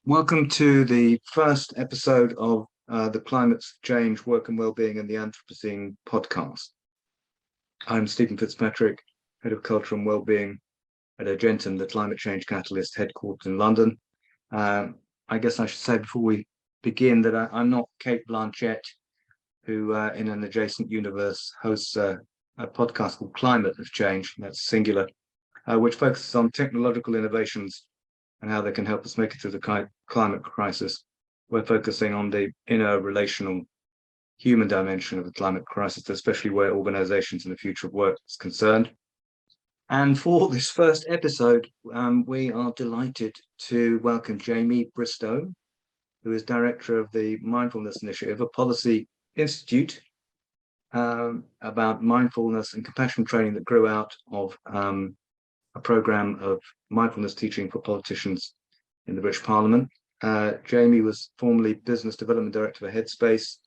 Welcome to the first episode of the Climate Change, Work and Wellbeing and the Anthropocene podcast. I'm Stephen Fitzpatrick, Head of Culture and Wellbeing at Argentum, the Climate Change Catalyst headquartered in London. I guess I should say before we begin that I'm not Kate Blanchett, who in an adjacent universe hosts a podcast called Climate of Change, that's singular, which focuses on technological innovations and how they can help us make it through the climate crisis. We're focusing on the interrelational human dimension of the climate crisis, especially where organizations in the future of work is concerned. And for this first episode, we are delighted to welcome Jamie Bristow, who is director of the Mindfulness Initiative, a policy institute about mindfulness and compassion training that grew out of a program of mindfulness teaching for politicians in the British Parliament. Jamie was formerly Business Development Director for Headspace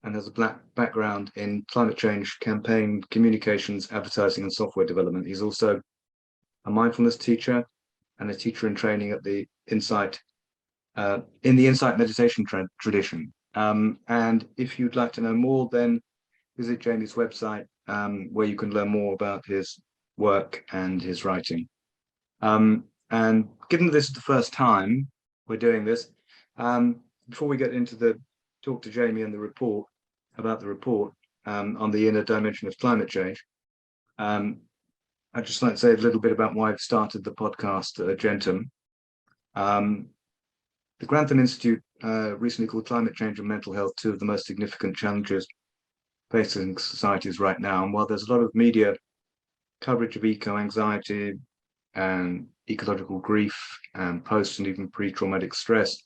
and has a background in climate change campaign communications, advertising and software development. He's also a mindfulness teacher and a teacher in training at the Insight meditation tradition. And if you'd like to know more, then visit Jamie's website, where you can learn more about his work and his writing. And given that this is the first time we're doing this, before we get into the talk to Jamie and the report on the inner dimension of climate change, I'd just like to say a little bit about why I've started the podcast at Argentum. The Grantham Institute recently called climate change and mental health two of the most significant challenges facing societies right now. And while there's a lot of media coverage of eco-anxiety and ecological grief and post and even pre-traumatic stress,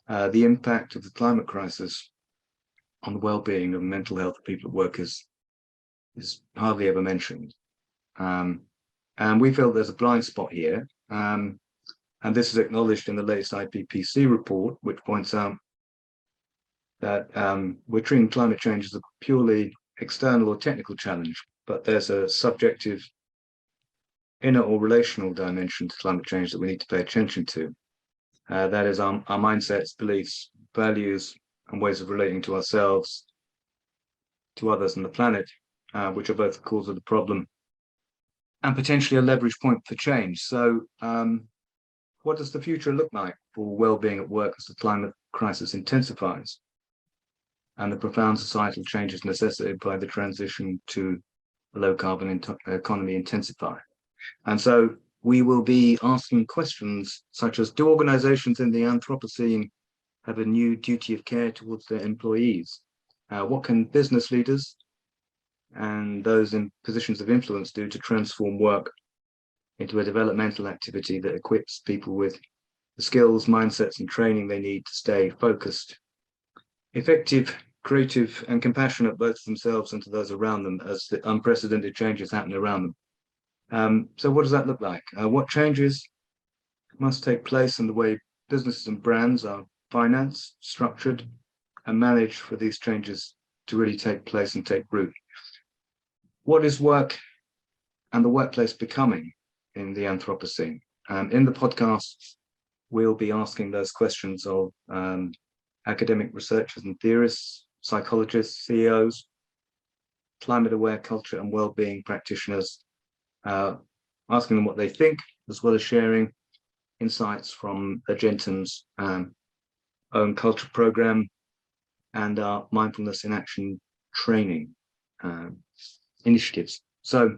the impact of the climate crisis on the well-being and mental health of people at work is hardly ever mentioned. And we feel there's a blind spot here. And this is acknowledged in the latest IPCC report, which points out that we're treating climate change as a purely external or technical challenge, but there's a subjective inner or relational dimension to climate change that we need to pay attention to. That is our mindsets, beliefs, values, and ways of relating to ourselves, to others and the planet, which are both the cause of the problem and potentially a leverage point for change. So what does the future look like for well-being at work as the climate crisis intensifies and the profound societal changes necessitated by the transition to a low-carbon economy intensify? And so we will be asking questions such as, do organizations in the Anthropocene have a new duty of care towards their employees? What can business leaders and those in positions of influence do to transform work into a developmental activity that equips people with the skills, mindsets, and training they need to stay focused, effective, creative, and compassionate both to themselves and to those around them as the unprecedented changes happen around them? So what does that look like? What changes must take place in the way businesses and brands are financed, structured, and managed for these changes to really take place and take root? What is work and the workplace becoming in the Anthropocene? In the podcast, we'll be asking those questions of academic researchers and theorists, psychologists, CEOs, climate-aware culture and well-being practitioners, asking them what they think, as well as sharing insights from Argentum's own culture program and our mindfulness in action training initiatives. So,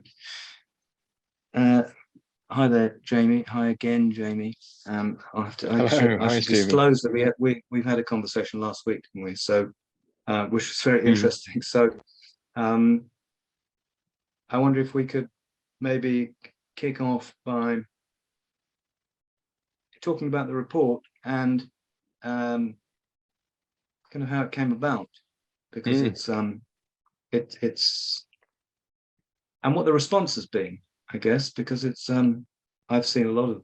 hi there, Jamie. Hi again, Jamie. I should disclose that we've had a conversation last week, didn't we? So, which was very interesting. So, I wonder if we could maybe kick off by talking about the report and kind of how it came about, because it's and what the response has been, I guess, because it's I've seen a lot of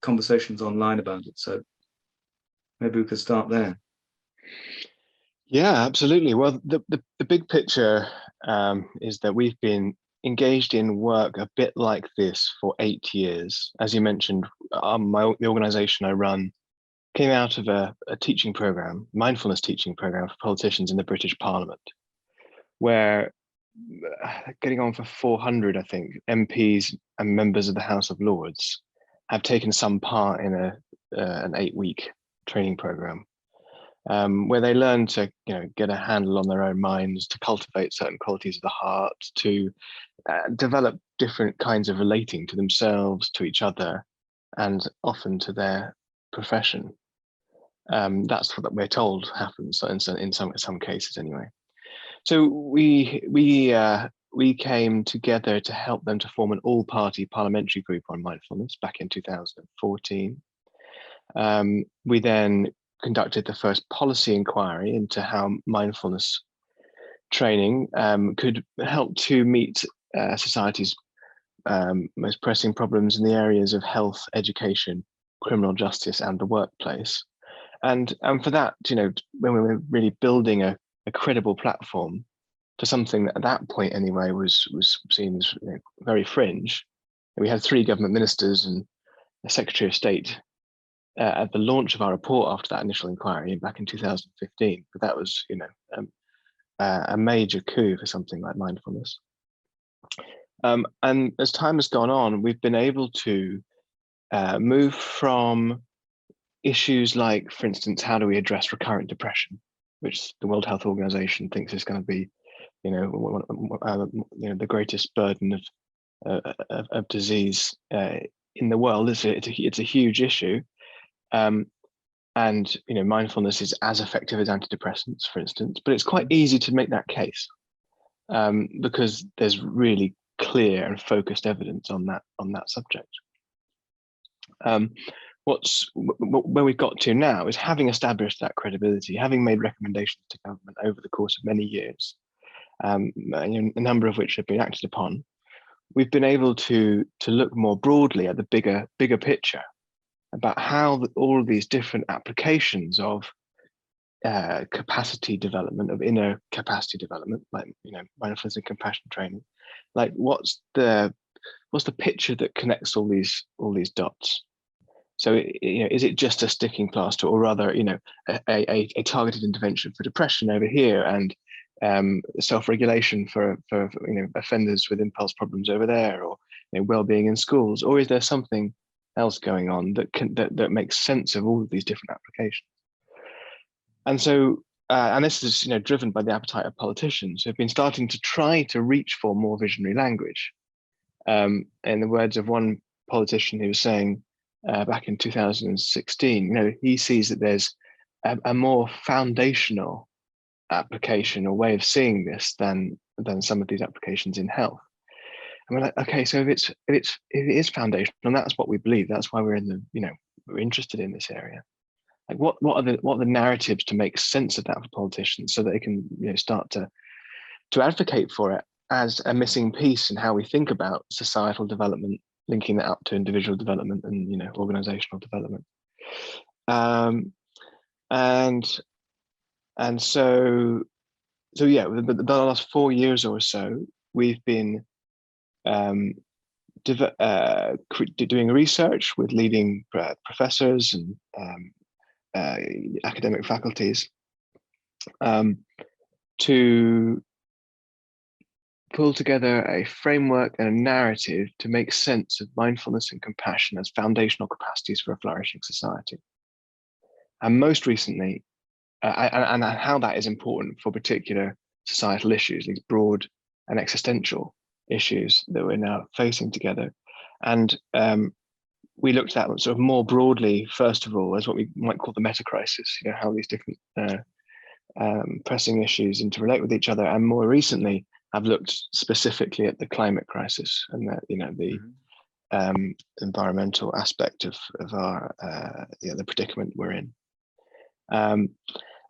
conversations online about it, so maybe we could start there. Yeah, absolutely. Well, the big picture is that we've been engaged in work a bit like this for 8 years. As you mentioned, the organization I run came out of a teaching program, mindfulness teaching program for politicians in the British Parliament, where getting on for 400, I think, MPs and members of the House of Lords have taken some part in an 8-week training program, where they learn to get a handle on their own minds, to cultivate certain qualities of the heart, to develop different kinds of relating to themselves, to each other, and often to their profession. That's what we're told happens in some cases anyway. So we came together to help them to form an all-party parliamentary group on mindfulness back in 2014. We then conducted the first policy inquiry into how mindfulness training could help to meet society's most pressing problems in the areas of health, education, criminal justice, and the workplace. And for that, when we were really building a credible platform for something that at that point anyway was seen as very fringe. We had 3 government ministers and a Secretary of State at the launch of our report after that initial inquiry back in 2015. But that was, a major coup for something like mindfulness. And as time has gone on, we've been able to move from issues like, for instance, how do we address recurrent depression, which the World Health Organization thinks is going to be, the greatest burden of disease in the world. It's a huge issue, and mindfulness is as effective as antidepressants, for instance. But it's quite easy to make that case because there's really clear and focused evidence on that subject. Where we've got to now is, having established that credibility, having made recommendations to government over the course of many years, a number of which have been acted upon, we've been able to look more broadly at the bigger picture about how all of these different applications of capacity development, of inner capacity development, like mindfulness and compassion training, like what's the picture that connects all these dots. So, is it just a sticking plaster, or rather, a targeted intervention for depression over here, and self-regulation for offenders with impulse problems over there, or well-being in schools, or is there something else going on that makes sense of all of these different applications? And so, and this is driven by the appetite of politicians who have been starting to try to reach for more visionary language. In the words of one politician, who was saying, back in 2016, he sees that there's a more foundational application or way of seeing this than some of these applications in health. And we're like, okay, so if it is foundational, and that's what we believe, that's why we're we're interested in this area. Like, what are the narratives to make sense of that for politicians, so that they can start to advocate for it as a missing piece in how we think about societal development, linking that up to individual development and organizational development. And so yeah, the last 4 years or so, we've been doing research with leading professors and academic faculties to pull together a framework and a narrative to make sense of mindfulness and compassion as foundational capacities for a flourishing society. And most recently, and how that is important for particular societal issues, these broad and existential issues that we're now facing together. And we looked at sort of more broadly, first of all, as what we might call the meta crisis, how these different pressing issues interrelate with each other. And more recently, I've looked specifically at the climate crisis and the environmental aspect of our the predicament we're in.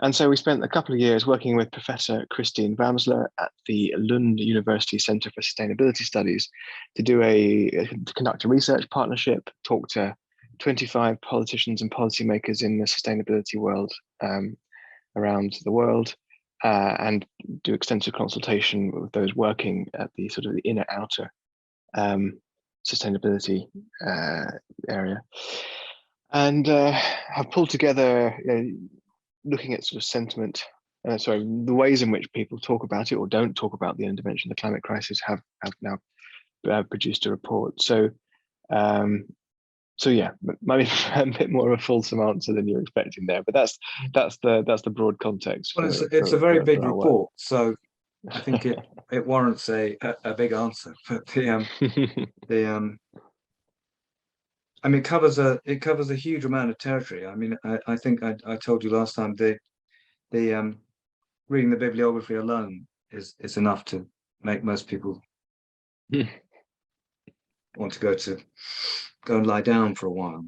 And so we spent a couple of years working with Professor Christine Wamsler at the Lund University Center for Sustainability Studies to conduct a research partnership, talk to 25 politicians and policymakers in the sustainability world around the world, and do extensive consultation with those working at the sort of the inner outer sustainability area, and have pulled together, looking at sort of sentiment. The ways in which people talk about it or don't talk about the intervention of the climate crisis have now produced a report. So yeah, maybe a bit more of a fulsome answer than you're expecting there, but that's the broad context. Well, it's a very big report, so I think it warrants a big answer. But I mean, it covers a huge amount of territory. I mean, I think I told you last time the reading the bibliography alone is enough to make most people want to go and lie down for a while.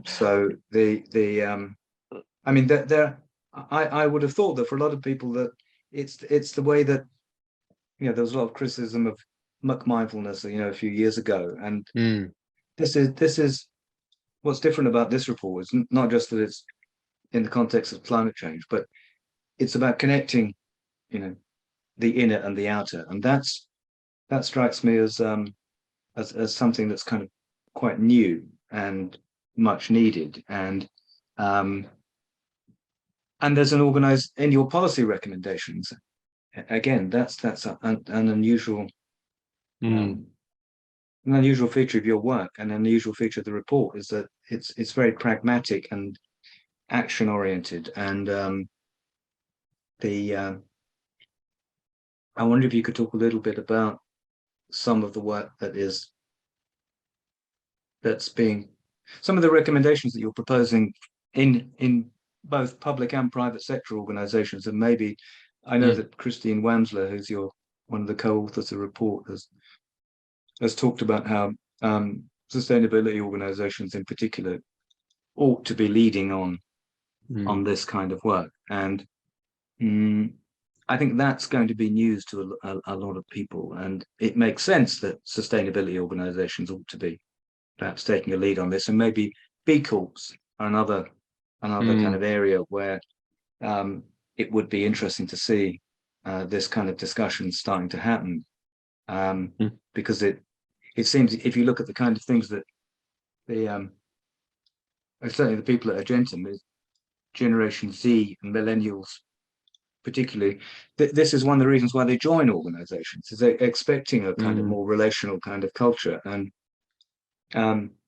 So I mean, I would have thought that for a lot of people that it's the way that, there was a lot of criticism of muck mindfulness, a few years ago, and this is what's different about this report is not just that it's in the context of climate change, but it's about connecting, the inner and the outer, and that strikes me as something that's kind of quite new and much needed. And there's an organized in your policy recommendations. Again, that's an unusual an unusual feature of your work, and an unusual feature of the report is that it's very pragmatic and action oriented. And I wonder if you could talk a little bit about some of the work some of the recommendations that you're proposing in both public and private sector organizations. And maybe I know that Christine Wamsler, who's one of the co-authors of the report, has talked about how sustainability organizations in particular ought to be leading on this kind of work. And I think that's going to be news to a lot of people, and it makes sense that sustainability organizations ought to be perhaps taking a lead on this, and maybe B Corps are another kind of area where it would be interesting to see this kind of discussion starting to happen, because it seems, if you look at the kind of things that certainly the people at Argentum, Generation Z and millennials particularly, this is one of the reasons why they join organizations, is they're expecting a kind of more relational kind of culture. And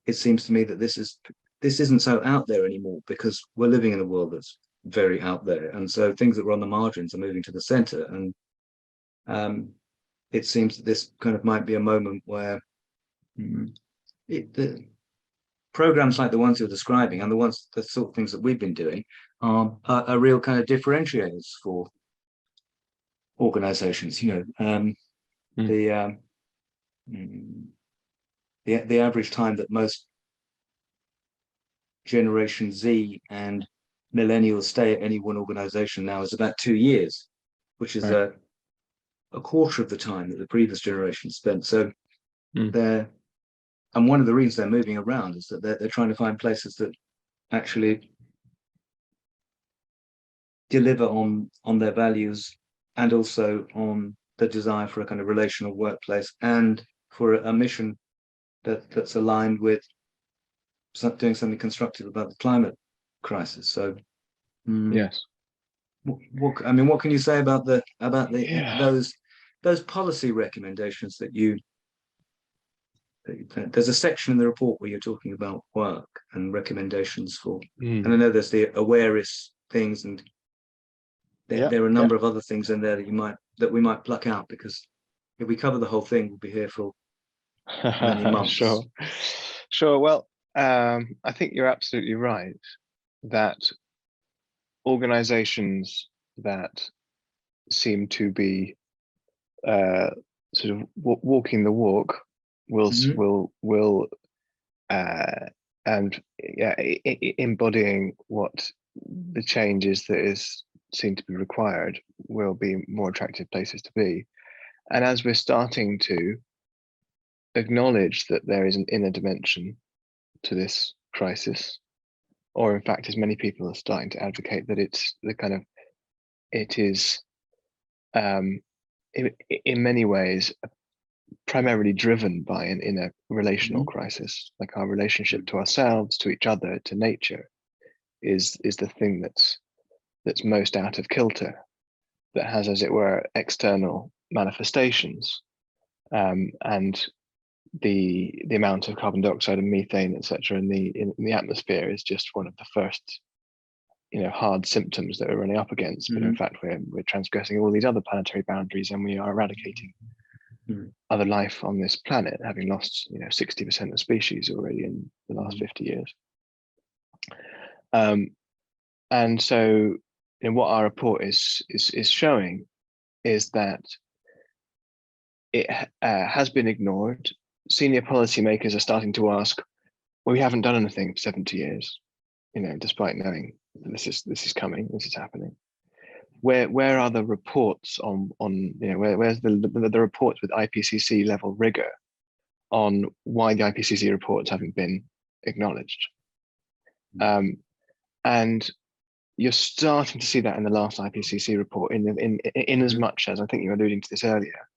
it seems to me that this isn't so out there anymore, because we're living in a world that's very out there, and so things that were on the margins are moving to the center. And it seems that this kind of might be a moment where the programs like the ones you're describing, and the sort of things that we've been doing, are real kind of differentiators for organizations. The average time that most Generation Z and millennials stay at any one organization now is about 2 years, which is a quarter of the time that the previous generation spent. So and one of the reasons they're moving around is that they're trying to find places that actually deliver on their values, and also on the desire for a kind of relational workplace, and for a mission that's aligned with doing something constructive about the climate crisis. So yes, what can you say about those policy recommendations that there's a section in the report where you're talking about work and recommendations for, and I know there's the awareness things, and there are a number of other things in there that we might pluck out, because if we cover the whole thing, we'll be here for many months. Sure. Well, I think you're absolutely right that organizations that seem to be sort of walking the walk will and embodying what the changes that is seen to be required will be more attractive places to be. And as we're starting to acknowledge that there is an inner dimension to this crisis, or in fact, as many people are starting to advocate that it is in many ways primarily driven by an inner relational Mhm. crisis, like our relationship to ourselves, to each other, to nature, is the thing that's most out of kilter, that has, as it were, external manifestations, and the amount of carbon dioxide and methane, etc., in the atmosphere is just one of the first, hard symptoms that we're running up against. But in Mhm. fact, we're transgressing all these other planetary boundaries, and we are eradicating Mhm. other life on this planet, having lost 60% of species already in the last 50 years. And so, what our report is showing is that it has been ignored. Senior policymakers are starting to ask, well, we haven't done anything for 70 years, despite knowing this is coming, this is happening. Where are the reports on where's the reports with IPCC level rigor on why the IPCC reports haven't been acknowledged? And you're starting to see that in the last IPCC report, in as much as, I think you were alluding to this earlier,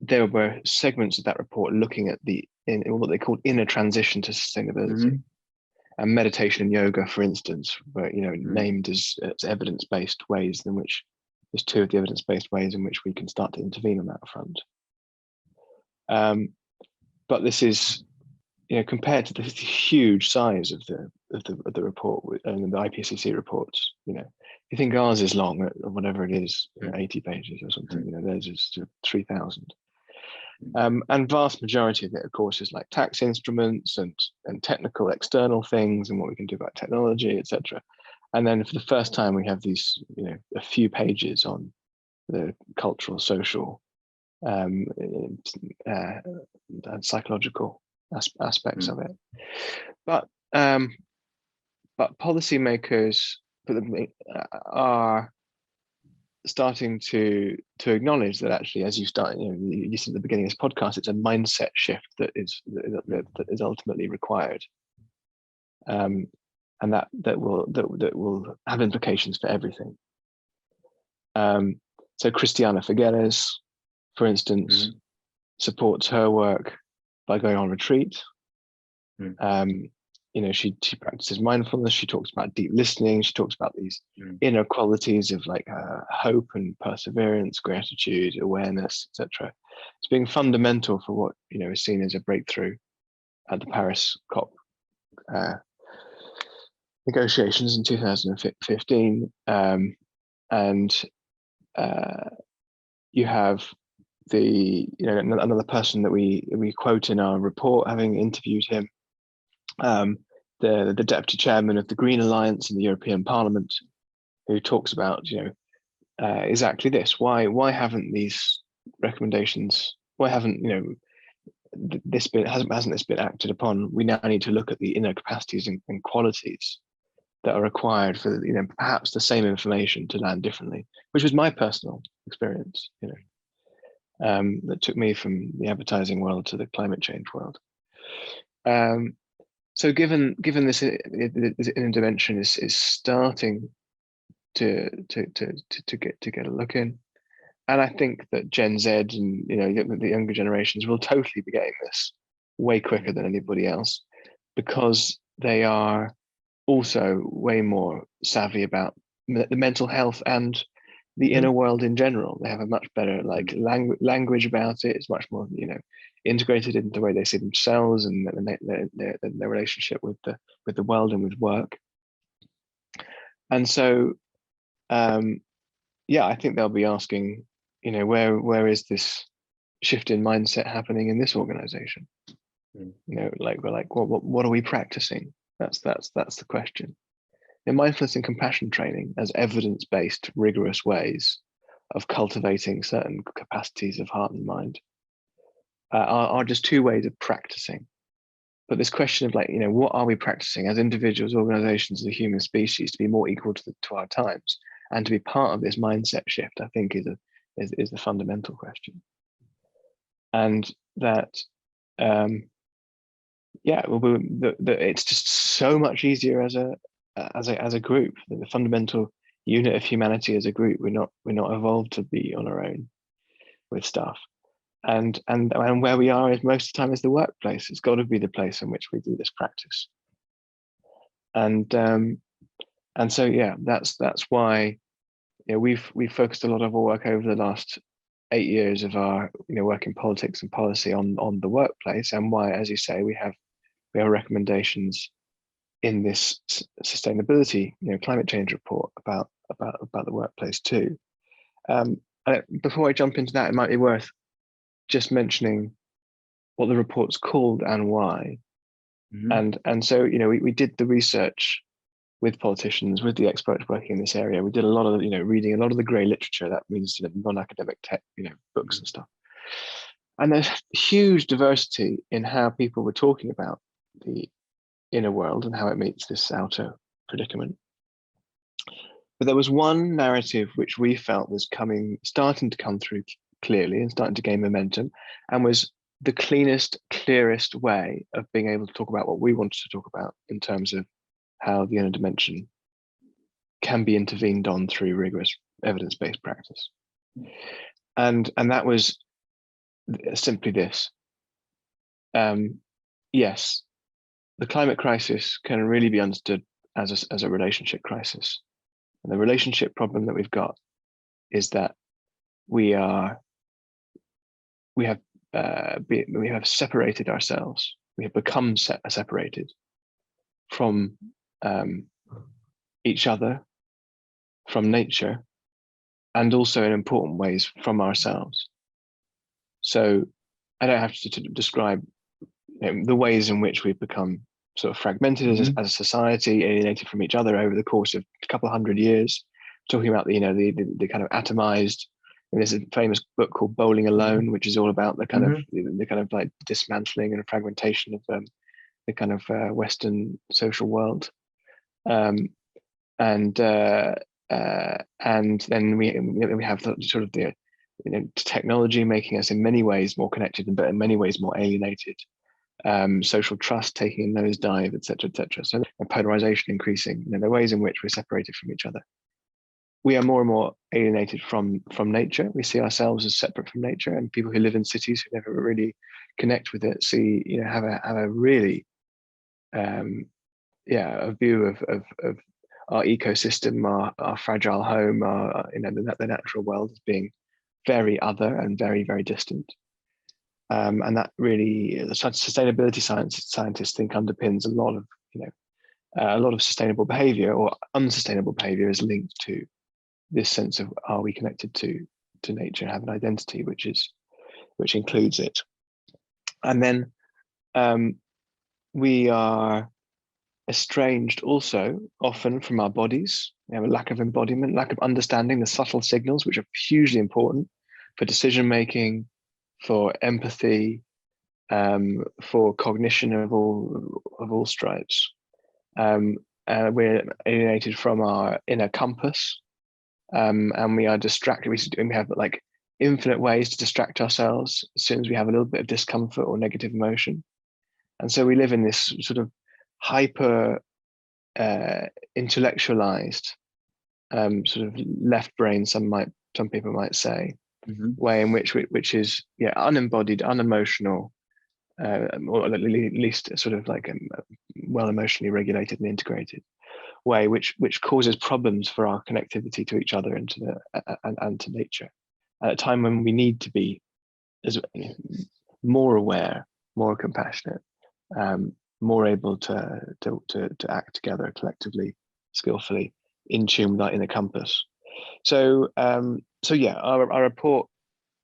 there were segments of that report looking at in what they called inner transition to sustainability. And meditation and yoga, for instance, were named as evidence-based ways in which there's two of the evidence-based ways in which we can start to intervene on that front. But this is, compared to the huge size of the report and the IPCC reports, you think ours is long, or whatever it is, 80 pages or something. Theirs is 3,000. And vast majority of it, of course, is like tax instruments and technical external things and what we can do about technology, etc. And then for the first time, we have these, a few pages on the cultural, social, and psychological aspects of it. But policymakers are starting to acknowledge that actually, as you start, you said at the beginning of this podcast, it's a mindset shift that is ultimately required, and that will have implications for everything. So Christiana Figueres, for instance, supports her work by going on retreat. She practices mindfulness. She talks about deep listening. She talks about these inner qualities of like hope and perseverance, gratitude, awareness, etc. It's being fundamental for what is seen as a breakthrough at the Paris COP negotiations in 2015. And you have another person that we quote in our report, having interviewed him. The deputy chairman of the Green Alliance in the European Parliament, who talks about exactly this. Why haven't these recommendations? Why haven't hasn't this been acted upon? We now need to look at the inner capacities and qualities that are required for perhaps the same information to land differently, which was my personal experience. That took me from the advertising world to the climate change world. So given this intervention is starting to get a look in, and I think that Gen Z and the younger generations will totally be getting this way quicker than anybody else, because they are also way more savvy about the mental health and the inner world in general. They have a much better language about it. It's much more integrated into the way they see themselves and their relationship with the world and with work. And so I think they'll be asking, where is this shift in mindset happening in this organization? What are we practicing? That's the question. In mindfulness and compassion training, as evidence-based, rigorous ways of cultivating certain capacities of heart and mind, are just two ways of practicing. But this question of what are we practicing as individuals, organizations, the human species, to be more equal to our times and to be part of this mindset shift, I think is the fundamental question. And that it's just so much easier as a group. The fundamental unit of humanity as a group. We're not evolved to be on our own with stuff. and where we are is most of the time is the workplace. It's got to be the place in which we do this practice. And so yeah, that's why, you know, we've focused a lot of our work over the last 8 years of our, you know, work in politics and policy on the workplace, and why, as you say, we have recommendations in this sustainability, you know, climate change report about the workplace too. Before I jump into that, it might be worth just mentioning what the report's called and why. And so, you know, we did the research with politicians, with the experts working in this area. We did a lot of, you know, reading a lot of the grey literature. That means, you know, non-academic tech, you know, books and stuff. And there's huge diversity in how people were talking about the inner world and how it meets this outer predicament. But there was one narrative which we felt was starting to come through clearly and starting to gain momentum, and was the cleanest, clearest way of being able to talk about what we wanted to talk about in terms of how the inner dimension can be intervened on through rigorous evidence-based practice. And that was simply this. Yes, the climate crisis can really be understood as a relationship crisis. And the relationship problem that we've got is that we have separated ourselves. We have become separated from each other, from nature, and also in important ways from ourselves. So I don't have to describe, you know, the ways in which we've become sort of fragmented as a society, alienated from each other over the course of a couple of 100 years. Talking about the, you know, the kind of atomized. And there's a famous book called Bowling Alone, which is all about the kind of like dismantling and fragmentation of the kind of Western social world. And then we have sort of the, you know, technology making us in many ways more connected, but in many ways more alienated. Social trust taking a nosedive, etc., etc. So polarization increasing. You know, the ways in which we're separated from each other. We are more and more alienated from nature. We see ourselves as separate from nature, and people who live in cities who never really connect with it see, you know, have a really a view of our ecosystem, our fragile home, our, you know, the natural world as being very other and very, very distant. And that really, the sustainability scientists think underpins a lot of, you know, a lot of sustainable behavior, or unsustainable behavior is linked to this sense of, are we connected to nature, have an identity which includes it. And then we are estranged also often from our bodies. We have a lack of embodiment, lack of understanding the subtle signals, which are hugely important for decision making, for empathy, for cognition of all stripes. We're alienated from our inner compass, and we are distracted. We have like infinite ways to distract ourselves as soon as we have a little bit of discomfort or negative emotion. And so we live in this sort of hyper intellectualized, sort of left brain, some people might say, way in which is unembodied, unemotional, or at least sort of like well emotionally regulated and integrated way, which causes problems for our connectivity to each other and to nature at a time when we need to be more aware, more compassionate, more able to act together collectively, skillfully, in tune with our inner compass. So yeah, our report,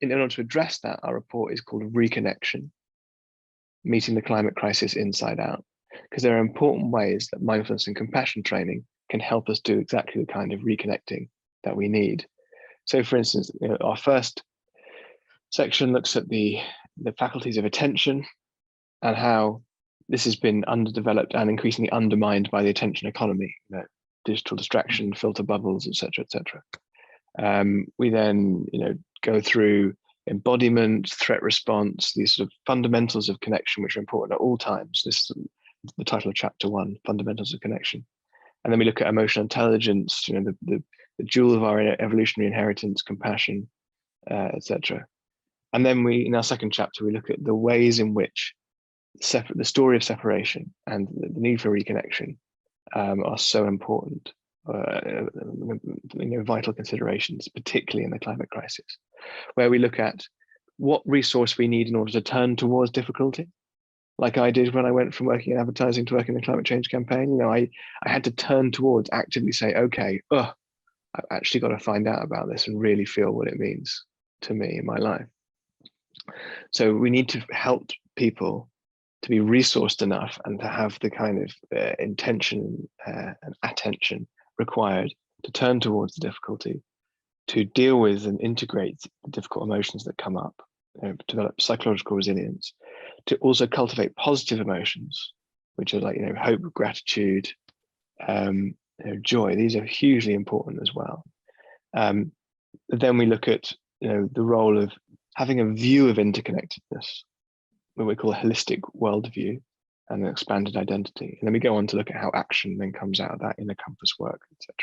in order to address that, our report is called Reconnection: Meeting the Climate Crisis Inside Out, because there are important ways that mindfulness and compassion training can help us do exactly the kind of reconnecting that we need. So for instance, you know, our first section looks at the faculties of attention and how this has been underdeveloped and increasingly undermined by the attention economy, you know, digital distraction, filter bubbles, etc., etc. We then, you know, go through embodiment, threat response, these sort of fundamentals of connection, which are important at all times. This is the title of chapter 1, Fundamentals of Connection. And then we look at emotional intelligence, you know, the jewel of our evolutionary inheritance, compassion, etc. And then in our second chapter, we look at the ways in which the story of separation and the need for reconnection are so important, vital considerations, particularly in the climate crisis, where we look at what resource we need in order to turn towards difficulty. Like I did when I went from working in advertising to working in the climate change campaign. I had to turn towards actively say, okay, I've actually got to find out about this and really feel what it means to me in my life. So we need to help people to be resourced enough and to have the kind of intention and attention required to turn towards the difficulty, to deal with and integrate the difficult emotions that come up, develop psychological resilience, to also cultivate positive emotions, which are like, hope, gratitude, joy. These are hugely important as well. Then we look at, the role of having a view of interconnectedness, what we call a holistic worldview and an expanded identity. And then we go on to look at how action then comes out of that inner compass work, etc.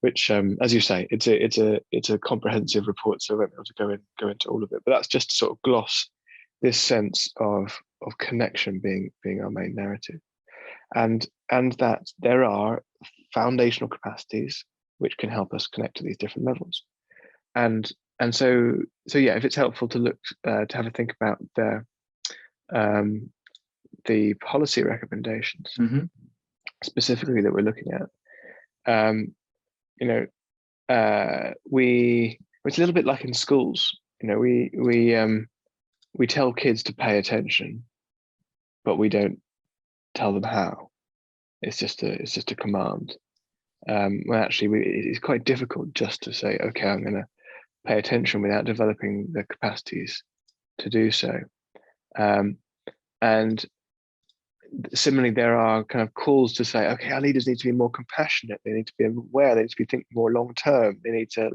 Which, as you say, it's a comprehensive report, so I won't be able to go into all of it. But that's just to sort of gloss this sense of connection being our main narrative, and that there are foundational capacities which can help us connect to these different levels. And so yeah, if it's helpful to look to have a think about the policy recommendations specifically that we're looking at. It's a little bit like in schools. We tell kids to pay attention, but we don't tell them how. It's just a command. Well, actually, it's quite difficult just to say, okay, I'm going to pay attention without developing the capacities to do so. And similarly, there are kind of calls to say, okay, our leaders need to be more compassionate. They need to be aware. They need to be thinking more long term. They need to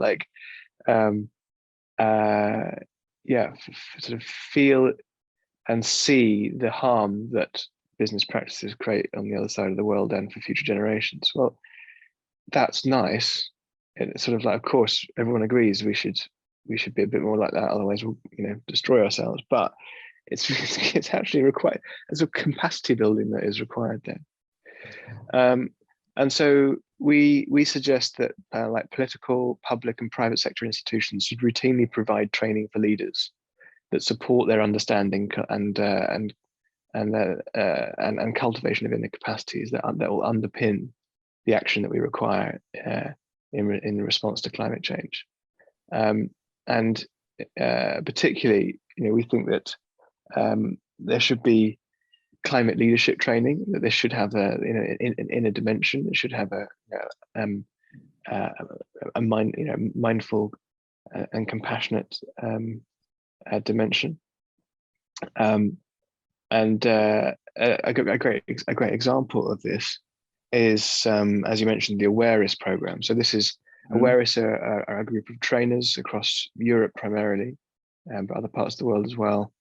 sort of feel and see the harm that business practices create on the other side of the world and for future generations. Well, that's nice. It's sort of like, of course, everyone agrees we should be a bit more like that. Otherwise, we'll destroy ourselves. But it's actually required. There's a capacity building that is required there. And so we suggest that like political, public, and private sector institutions should routinely provide training for leaders that support their understanding and cultivation of inner capacities that will underpin the action that we require in response to climate change. And particularly, we think that there should be climate leadership training, that this should have in a dimension. It should have a mindful and compassionate dimension. And a great example of this is, as you mentioned, the Awareness program. So this is Awareness are a group of trainers across Europe primarily, but other parts of the world as well,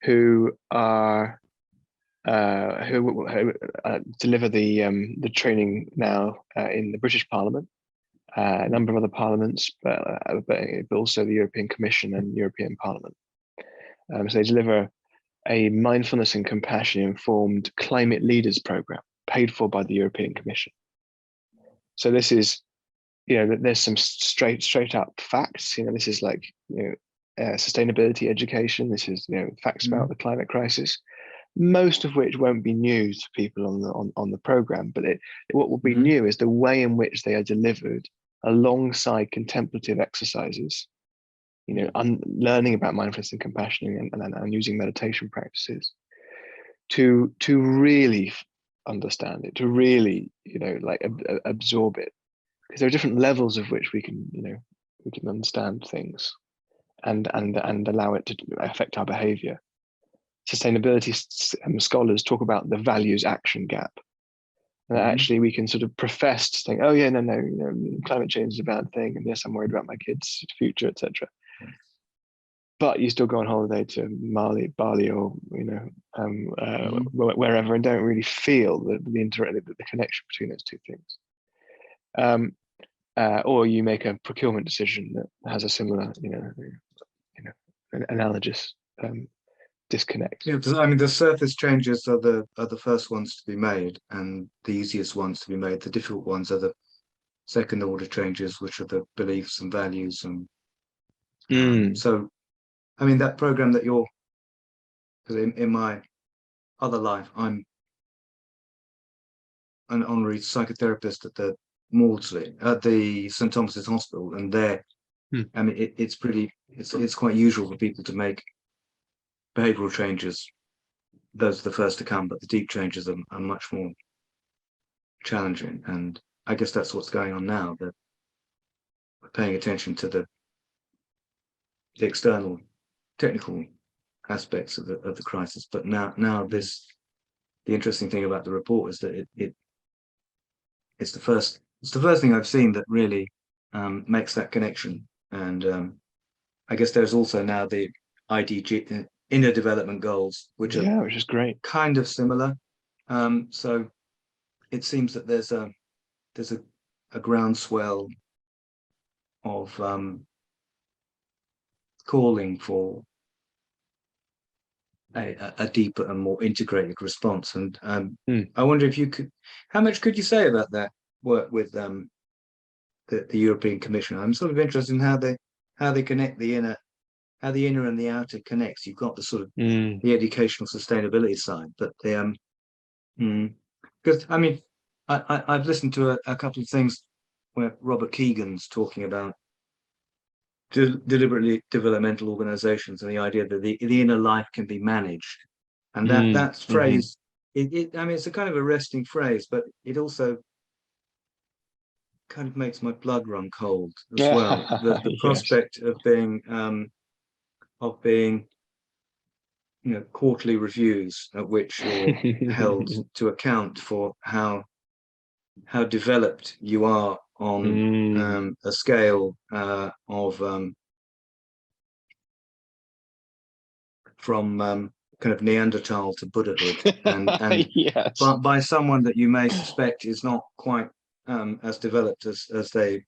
who are who deliver the training now in the British Parliament, a number of other parliaments, but also the European Commission and European Parliament. So they deliver a mindfulness and compassion informed climate leaders program paid for by the European Commission. So this is, there's some straight up facts. This is like sustainability education. This is facts about the climate crisis, most of which won't be new to people on the program. But what will be new is the way in which they are delivered alongside contemplative exercises. Learning about mindfulness and compassion and using meditation practices to really understand it, to really absorb it, because there are different levels of which we can understand things and allow it to affect our behavior. Sustainability scholars talk about the values action gap, and actually we can sort of profess to think, oh yeah, no, climate change is a bad thing, and yes, I'm worried about my kids' future, etc. But you still go on holiday to Bali, or wherever, and don't really feel the connection between those two things. Or you make a procurement decision that has a similar an analogous disconnect. Yeah, because I mean the surface changes are the first ones to be made and the easiest ones to be made. The difficult ones are the second order changes, which are the beliefs and values. And so, I mean, that program that you're, because in my other life, I'm an honorary psychotherapist at the Maudsley, at the St Thomas's Hospital, and there, I mean, it's quite usual for people to make behavioural changes. Those are the first to come, but the deep changes are much more challenging. And I guess that's what's going on now, that we're paying attention to the external technical aspects of the crisis. But now the interesting thing about the report is that it's the first thing I've seen that really makes that connection. And I guess there's also now the IDG, inner development goals, which is great, kind of similar. So it seems that there's a groundswell of calling for a deeper and more integrated response. And I wonder if you could, how much could you say about that work with the European Commission? I'm sort of interested in how they connect the inner, how the inner and the outer connects. You've got the sort of the educational sustainability side, but the because I mean I've listened to a couple of things where Robert Keegan's talking about deliberately developmental organizations and the idea that the inner life can be managed, and that phrase, I mean, it's a kind of arresting phrase, but it also kind of makes my blood run cold as well. The prospect of being quarterly reviews at which you're held to account for how developed you are on a scale of from kind of Neanderthal to Buddhahood, and yes. but by someone that you may suspect is not quite as developed as they're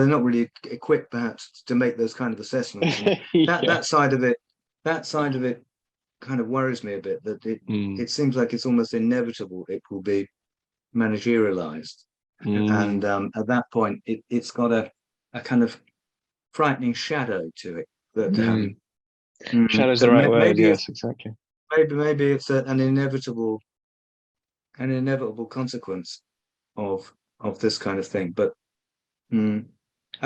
not really equipped perhaps to make those kind of assessments. That side of it kind of worries me a bit, that it seems like it's almost inevitable it will be managerialized. And at that point it's got a kind of frightening shadow to it that shadow's the right word. Yes, exactly. Maybe it's an inevitable consequence of this kind of thing. But I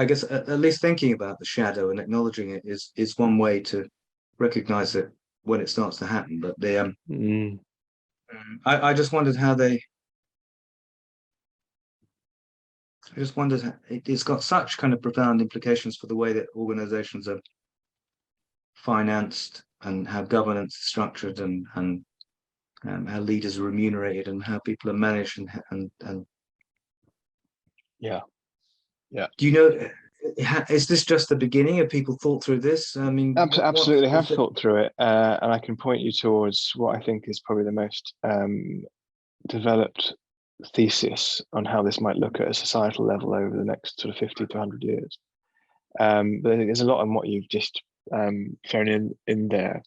guess at least thinking about the shadow and acknowledging it is one way to recognize it when it starts to happen. But I just wondered how they. I just wondered, it's got such kind of profound implications for the way that organizations are financed and how governance is structured, and how leaders are remunerated and how people are managed, and yeah. Do you know, is this just the beginning? Have people thought through this? I mean, absolutely have thought through it, and I can point you towards what I think is probably the most developed thesis on how this might look at a societal level over the next sort of 50 to 100 years. But I think there's a lot on what you've just thrown in there.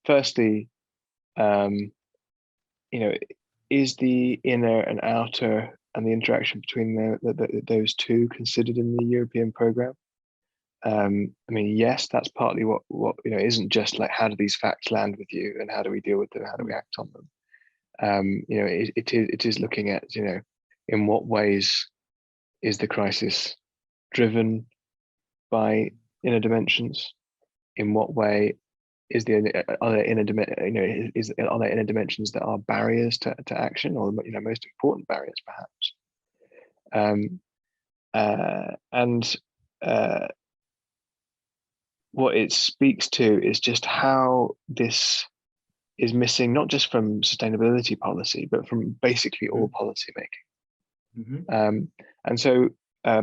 Firstly, is the inner and outer and the interaction between those two considered in the European program? I mean, yes, that's partly what it isn't just like, how do these facts land with you and how do we deal with them, how do we act on them? It is looking at, in what ways is the crisis driven by inner dimensions? In what way are there inner dimensions that are barriers to action, or most important barriers perhaps? What it speaks to is just how this is missing, not just from sustainability policy, but from basically all policy making. And so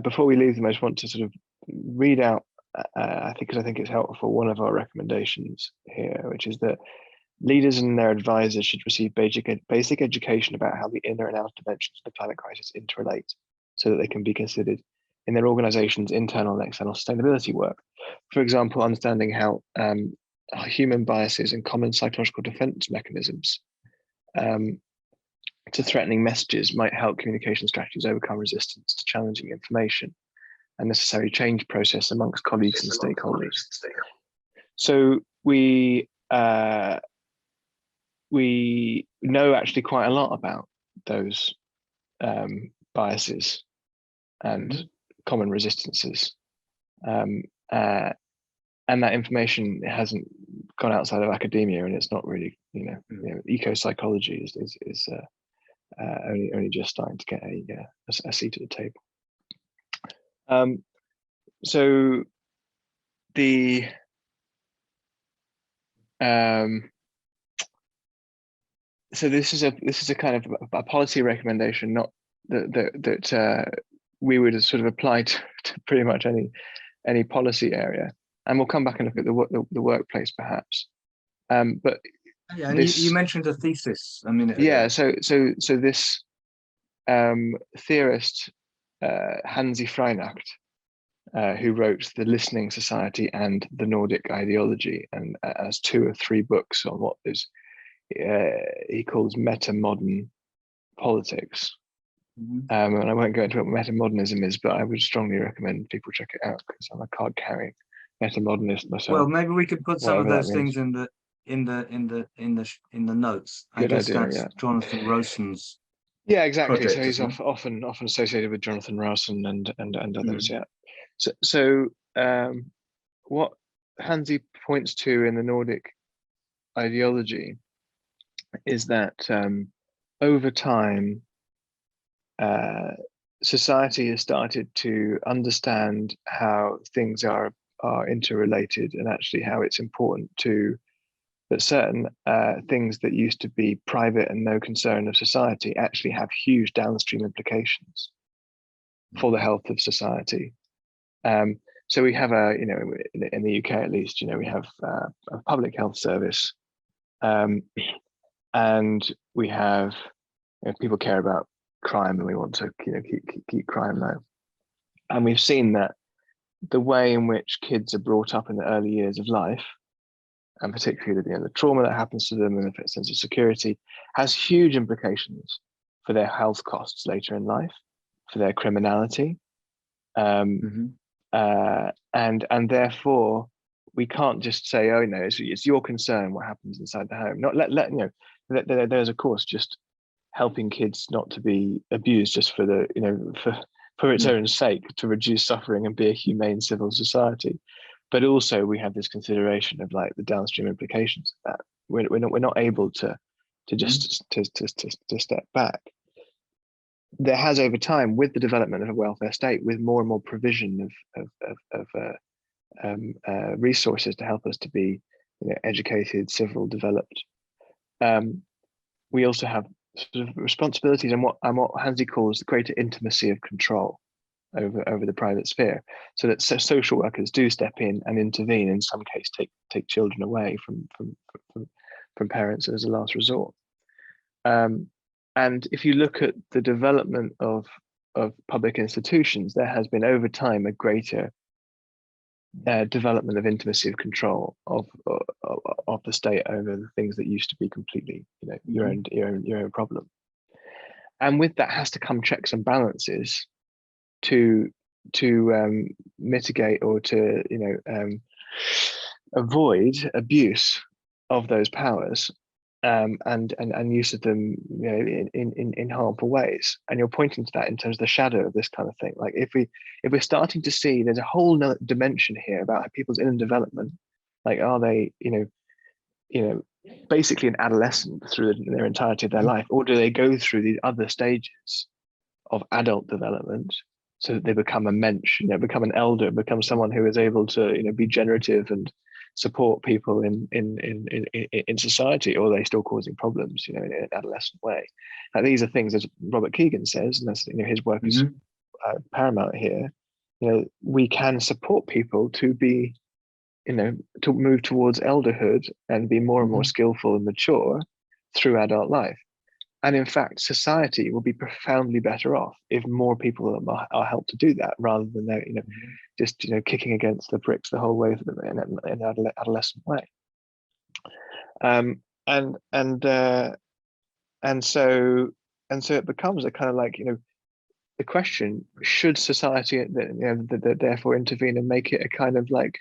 before we leave them, I just want to sort of read out, because I think it's helpful, one of our recommendations here, which is that leaders and their advisors should receive basic education about how the inner and outer dimensions of the climate crisis interrelate, so that they can be considered in their organization's internal and external sustainability work. For example, understanding how human biases and common psychological defense mechanisms to threatening messages might help communication strategies overcome resistance to challenging information and necessary change process amongst colleagues and stakeholders. So we know actually quite a lot about those biases and common resistances, and that information hasn't gone outside of academia, and it's not really, eco psychology is only just starting to get a seat at the table. So the so this is a kind of a policy recommendation, not that we would sort of apply to pretty much any policy area, and we'll come back and look at the workplace perhaps. But yeah, and you mentioned a thesis a minute ago. Yeah, so this theorist Hansi Freinacht, who wrote The Listening Society and The Nordic Ideology, and has 2 or 3 books on what is he calls meta-modern politics. And I won't go into what meta-modernism is, but I would strongly recommend people check it out, because I'm a card-carrying meta-modernist myself. Well, maybe we could put some of those things in the notes. Good idea, that's Jonathan Rowson's. Yeah, exactly. Project, so he's often associated with Jonathan Rowson and others. Yeah. So what Hansi points to in the Nordic ideology is that over time, society has started to understand how things are interrelated, and actually how it's important that certain things that used to be private and no concern of society actually have huge downstream implications for the health of society. So we have in the UK at least, we have a public health service, and we have, people care about crime, and we want to keep crime low. And we've seen that the way in which kids are brought up in the early years of life, and particularly the trauma that happens to them and the sense of security, has huge implications for their health costs later in life, for their criminality, and therefore we can't just say, oh no, it's your concern what happens inside the home. Not there's of course just helping kids not to be abused just for the for its own sake, to reduce suffering and be a humane civil society. But also we have this consideration of the downstream implications of that. We're not able to just to step back. There has, over time, with the development of a welfare state, with more and more provision of resources to help us to be educated, civil, developed, we also have sort of responsibilities and what Hansi calls the greater intimacy of control over the private sphere, so that social workers do step in and intervene, in some case take children away from parents as a last resort. And if you look at the development of public institutions, there has been over time a greater development of intimacy of control of the state over the things that used to be completely your own problem. And with that has to come checks and balances to mitigate or to avoid abuse of those powers, and use of them in harmful ways. And you're pointing to that in terms of the shadow of this kind of thing. Like if we're starting to see there's a whole nother dimension here about people's inner development, like are they basically an adolescent through their entirety of their life, or do they go through these other stages of adult development so that they become a mensch, become an elder, become someone who is able to be generative and support people in society, or are they still causing problems in an adolescent way? Now, these are things, as Robert Keegan says, and that's his work is paramount here. We can support people to be to move towards elderhood and be more and more skillful and mature through adult life. And in fact, society will be profoundly better off if more people are helped to do that, rather than just kicking against the bricks the whole way in an adolescent way. And so it becomes a kind of like, the question: should society therefore intervene and make it a kind of like,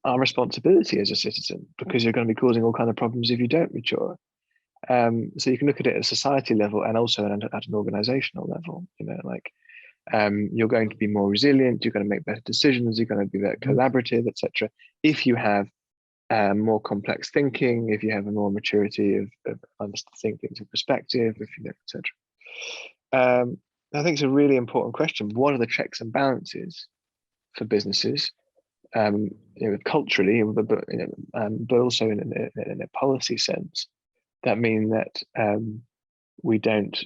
our responsibility as a citizen, because you're going to be causing all kind of problems if you don't mature. So you can look at it at a society level and also at an organizational level. You're going to be more resilient, you're going to make better decisions, you're going to be better collaborative, etc. If you have more complex thinking, if you have a more maturity of understanding things in perspective, if etc. I think it's a really important question. What are the checks and balances for businesses, culturally, but also in a policy sense, that mean that we don't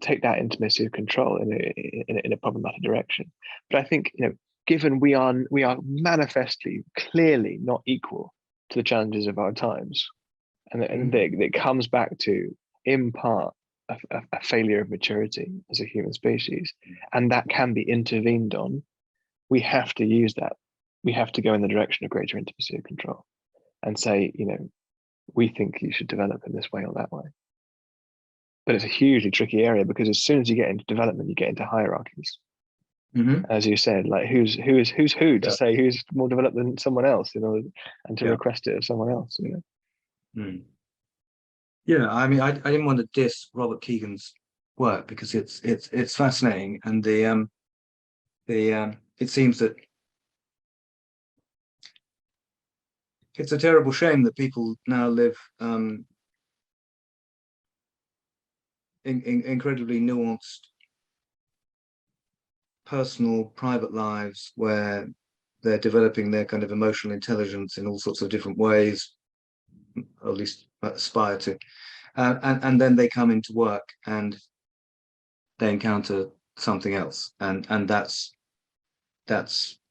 take that intimacy of control in a problematic direction. But I think, given we are manifestly, clearly not equal to the challenges of our times, and it comes back to, in part, a failure of maturity as a human species, and that can be intervened on. We have to use that. We have to go in the direction of greater intimacy of control, and say, we think you should develop in this way or that way. But it's a hugely tricky area, because as soon as you get into development, you get into hierarchies. As you said, like who's who to say who's more developed than someone else, and to request it of someone else, Yeah, I mean, I didn't want to diss Robert Keegan's work, because it's fascinating, and it seems that it's a terrible shame that people now live incredibly nuanced personal private lives, where they're developing their kind of emotional intelligence in all sorts of different ways, or at least aspire to, and then they come into work and they encounter something else, and that's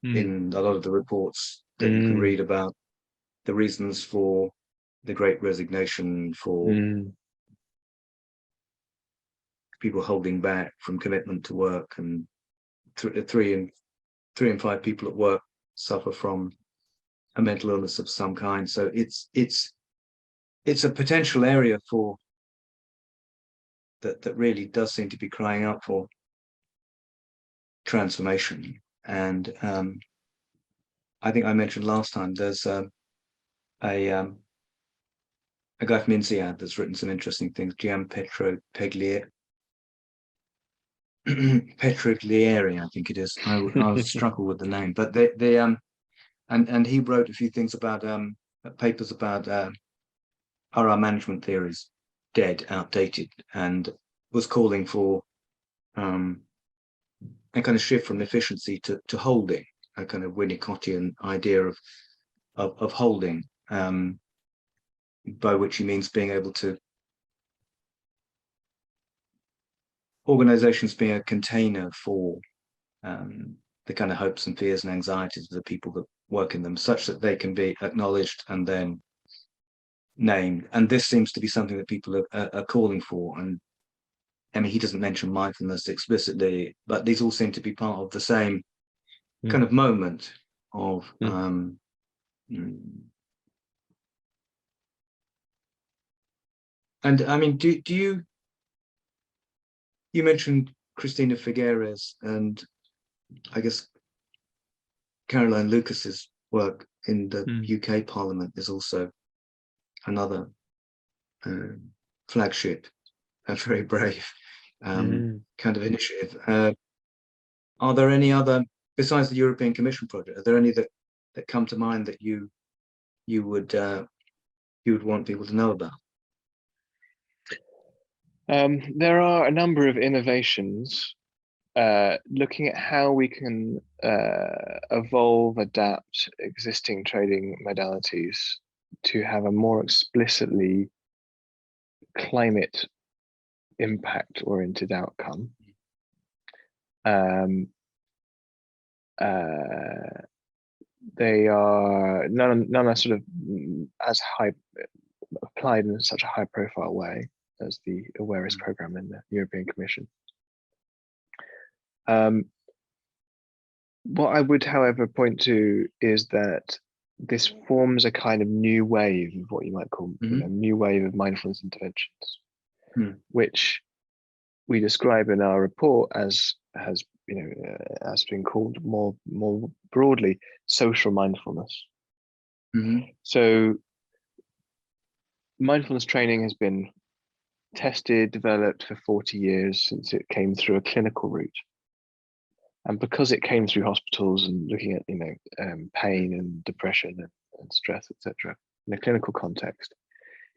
in a lot of the reports that you can read about the reasons for the Great Resignation, for people holding back from commitment to work, and 3 in 5 people at work suffer from a mental illness of some kind. So it's a potential area for that really does seem to be crying out for transformation. And I think I mentioned last time, there's a guy from INSEAD that's written some interesting things, Gianpietro Petriglieri, I think it is. I struggle with the name, but and he wrote a few things about papers about are our management theories dead, outdated, and was calling for a kind of shift from efficiency to holding, a kind of Winnicottian idea of holding, by which he means being able to, organizations being a container for the kind of hopes and fears and anxieties of the people that work in them, such that they can be acknowledged and then named. And this seems to be something that people are calling for. And I mean, he doesn't mention mindfulness explicitly, but these all seem to be part of the same kind of moment of and I mean, do you mentioned Cristina Figueres, and I guess Caroline Lucas's work in the UK Parliament is also another flagship, a very brave kind of initiative. Are there any other, besides the European Commission project, are there any that come to mind that you would want people to know about? There are a number of innovations looking at how we can evolve, adapt existing trading modalities to have a more explicitly climate impact oriented outcome. They are none are sort of as high applied in such a high profile way as the Awareness program in the European Commission. What I would, however, point to is that this forms a kind of new wave of what you might call a new wave of mindfulness interventions, which we describe in our report as as being called more broadly social mindfulness. So mindfulness training has been tested, developed for 40 years since it came through a clinical route. And because it came through hospitals and looking at pain and depression and stress, etc., in a clinical context,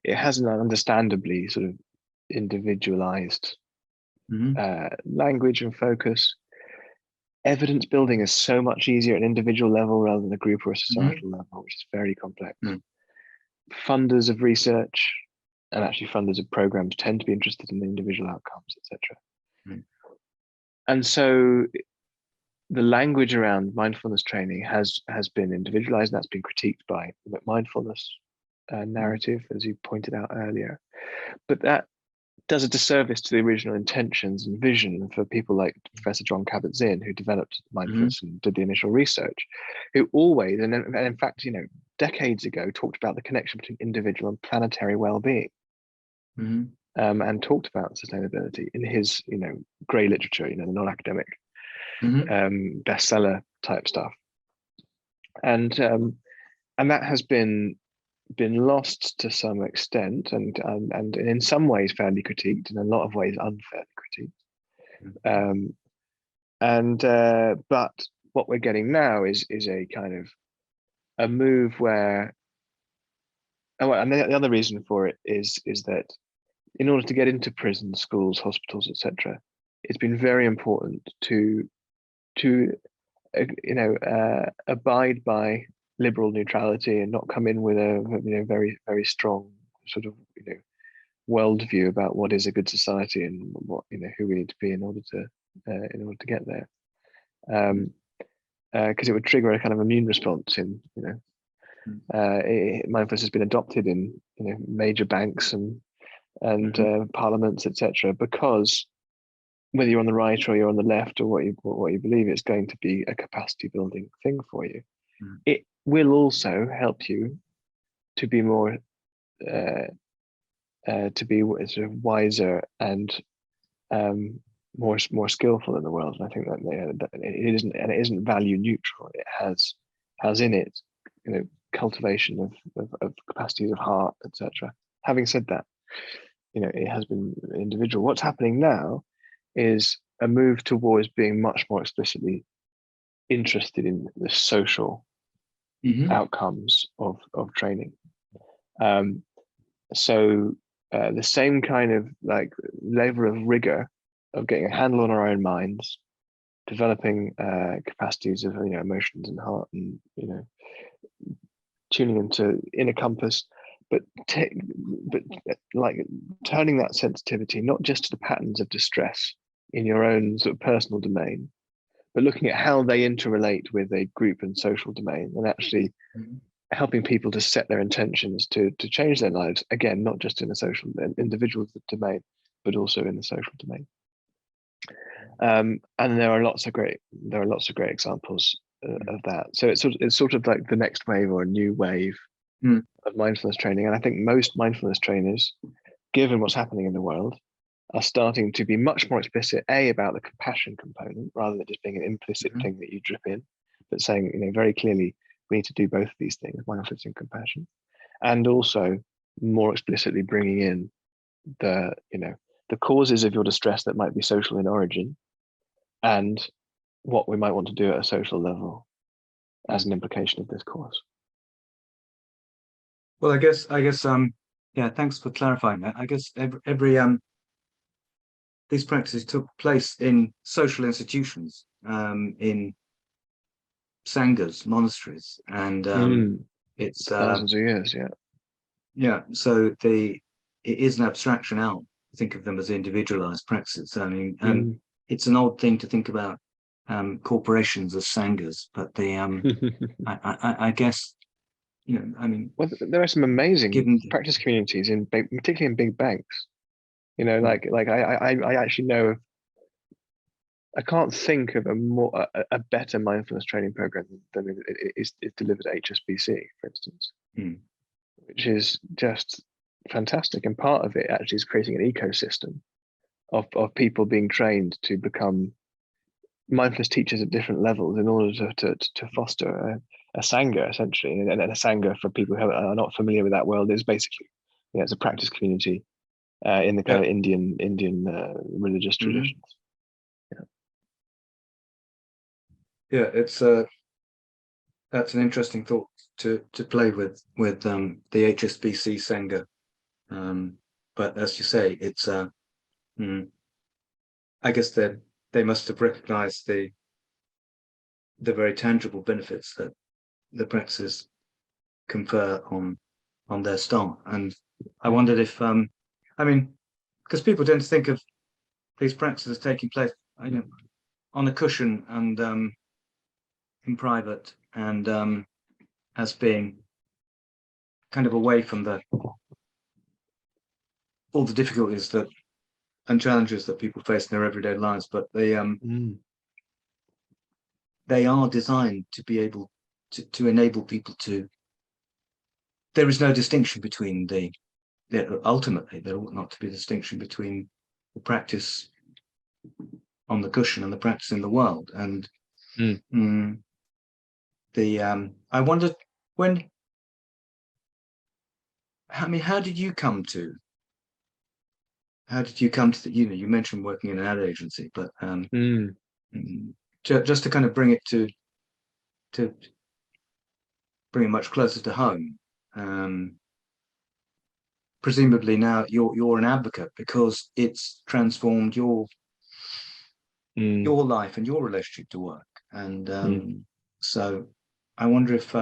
it has an understandably sort of individualized language and focus. Evidence building is so much easier at an individual level rather than a group or a societal level, which is very complex. Funders of research and actually funders of programs tend to be interested in the individual outcomes, etc. And so the language around mindfulness training has been individualized, and that's been critiqued by the mindfulness narrative, as you pointed out earlier. But that does a disservice to the original intentions and vision for people like Professor Jon Kabat-Zinn, who developed mindfulness and did the initial research, who always, and in fact, decades ago, talked about the connection between individual and planetary well-being, and talked about sustainability in his, grey literature, the non-academic bestseller type stuff, and that has been lost to some extent, and in some ways fairly critiqued, in a lot of ways unfairly critiqued. But what we're getting now is a kind of a move where, and the other reason for it is that in order to get into prisons, schools, hospitals, etc., it's been very important to abide by liberal neutrality and not come in with a very, very strong sort of worldview about what is a good society and what who we need to be in order to get there, because it would trigger a kind of immune response in mindfulness has been adopted in major banks and parliaments, etc., because whether you're on the right or you're on the left or what you believe, it's going to be a capacity building thing for you. It will also help you to be more sort of wiser and more skillful in the world. And I think that it isn't value neutral. It has in it cultivation of capacities of heart, etc. Having said that, it has been individual. What's happening now is a move towards being much more explicitly interested in the social outcomes of training. So the same kind of level of rigor of getting a handle on our own minds, developing capacities of emotions and heart, and tuning into inner compass, but turning that sensitivity not just to the patterns of distress in your own sort of personal domain, but looking at how they interrelate with a group and social domain, and actually helping people to set their intentions to change their lives, again, not just in a social individual domain, but also in the social domain. And there are lots of great examples of that. So it's sort of like the next wave or a new wave of mindfulness training. And I think most mindfulness trainers, given what's happening in the world, are starting to be much more explicit, about the compassion component, rather than just being an implicit thing that you drip in, but saying, very clearly, we need to do both of these things, mindfulness and compassion, and also more explicitly bringing in the causes of your distress that might be social in origin, and what we might want to do at a social level as an implication of this course. Well, I guess yeah, thanks for clarifying that. I guess every these practices took place in social institutions, in sanghas, monasteries, and it's thousands of years, yeah. So it is an abstraction out. Think of them as individualized practices. I mean, and it's an odd thing to think about corporations as sanghas, but I guess I mean, Well, there are some amazing given practice communities particularly in big banks. Mm. Like I actually know I can't think of a better mindfulness training program than is delivered at HSBC, for instance, Mm. which is just fantastic. And part of it actually is creating an ecosystem of people being trained to become mindfulness teachers at different levels in order to foster a sangha, essentially. And a sangha, for people who are not familiar with that world, is basically, it's a practice community in the kind Yeah. of Indian religious Mhm. traditions. Yeah, it's that's an interesting thought to play with the HSBC Sangha. But as you say, it's I guess they must have recognized the very tangible benefits that the practices confer on their staff. And I wondered if I mean, because people tend to think of these practices taking place, on a cushion and in private, and as being kind of away from all the difficulties that and challenges that people face in their everyday lives. But they are designed to be able to enable people to. There is no distinction between ultimately there ought not to be a distinction between the practice on the cushion and the practice in the world. And I wondered when. I mean, how did you come to? How did you come to the? You mentioned working in an ad agency, but just to kind of bring it to bring it much closer to home. Presumably now you're an advocate because it's transformed your life and your relationship to work. And so I wonder if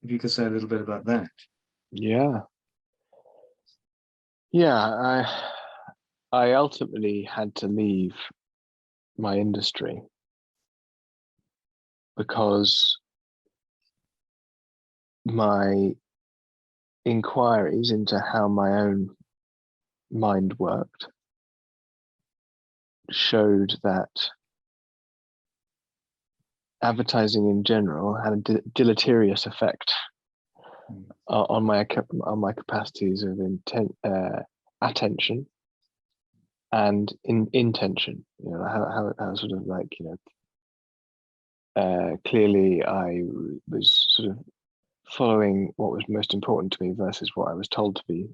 you could say a little bit about that. Yeah, I ultimately had to leave my industry because my inquiries into how my own mind worked showed that advertising in general had a deleterious effect on my capacities of attention and intention. How sort of like clearly I was sort of following what was most important to me versus what I was told to think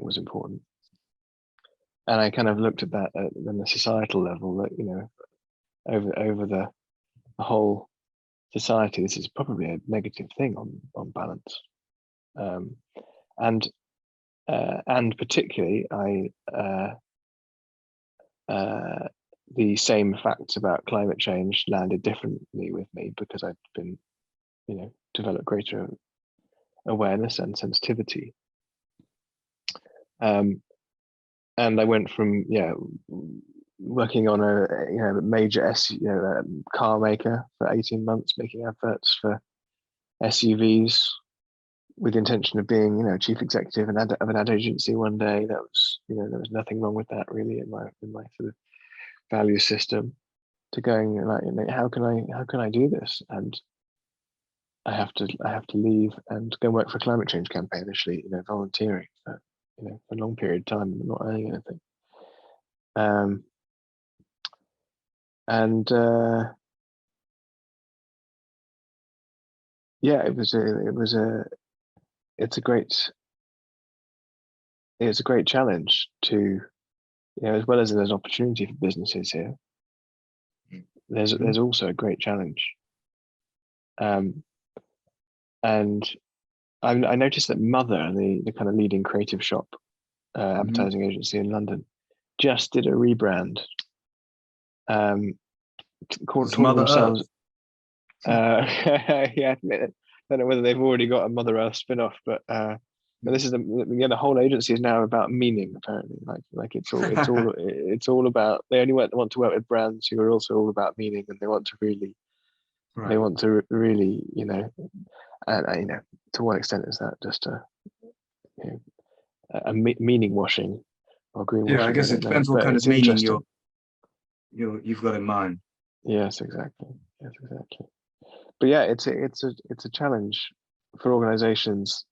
was important. And I kind of looked at that on a societal level, that over the whole society, this is probably a negative thing on balance. And particularly the same facts about climate change landed differently with me because I'd been developed greater awareness and sensitivity. And I went from working on a major car maker for 18 months, making adverts for SUVs with the intention of being chief executive of an ad agency one day. That was there was nothing wrong with that really in my sort of value system, to going like how can I do this? And I have to leave and go work for a climate change campaign initially, volunteering for for a long period of time and not earning anything. And yeah, it's a great challenge to, as well as there's opportunity for businesses here, there's also a great challenge. And I noticed that Mother, the kind of leading creative shop advertising agency in London, just did a rebrand. Called themselves. Yeah, I don't know whether they've already got a Mother Earth spin-off, but this is the whole agency is now about meaning. Apparently, like it's all about. They only want to work with brands who are also all about meaning, and they want to really They Right. want to really, to what extent is that just a meaning washing or Yeah, I greenwashing? I guess it don't know, depends what but kind of it's meaning interesting. you've got in mind. Yes, exactly. Yes, exactly. But yeah, it's a challenge for organizations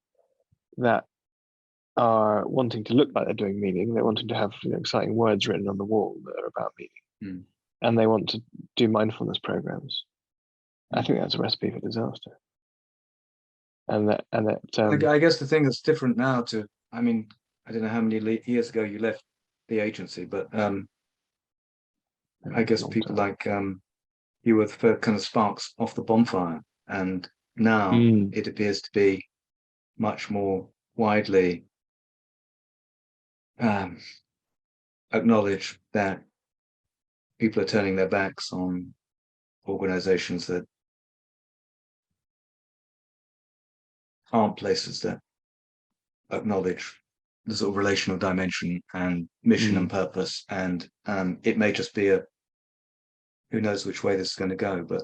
that are wanting to look like they're doing meaning. They're wanting to have exciting words written on the wall that are about meaning, Mm. and they want to do mindfulness programs. I Mm. think that's a recipe for disaster. And that I guess the thing that's different now to, I mean, I don't know how many years ago you left the agency, but I guess long people term. like you were the first kind of sparks off the bonfire, and now Mm, it appears to be much more widely um, acknowledged that people are turning their backs on organizations that aren't places that acknowledge the sort of relational dimension and mission and mm, purpose. And it may just be a who knows which way this is going to go, but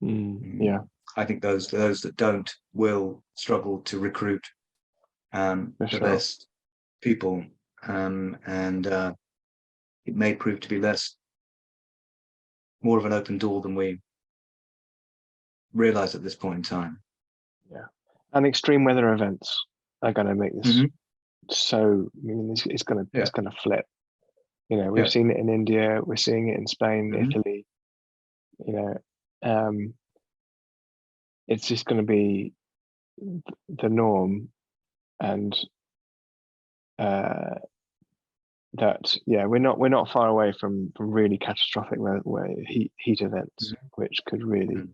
yeah, I think those that don't will struggle to recruit for the sure. best people, and it may prove to be more of an open door than we realize at this point in time. Yeah, and extreme weather events are going to make this Mm-hmm. so. I mean, it's Yeah, going to flip. We've yeah. seen it in India. We're seeing it in Spain, Mm-hmm. Italy. You know, um, it's just going to be the norm, and uh, that we're not far away from really catastrophic where heat events, which could really Mm-hmm.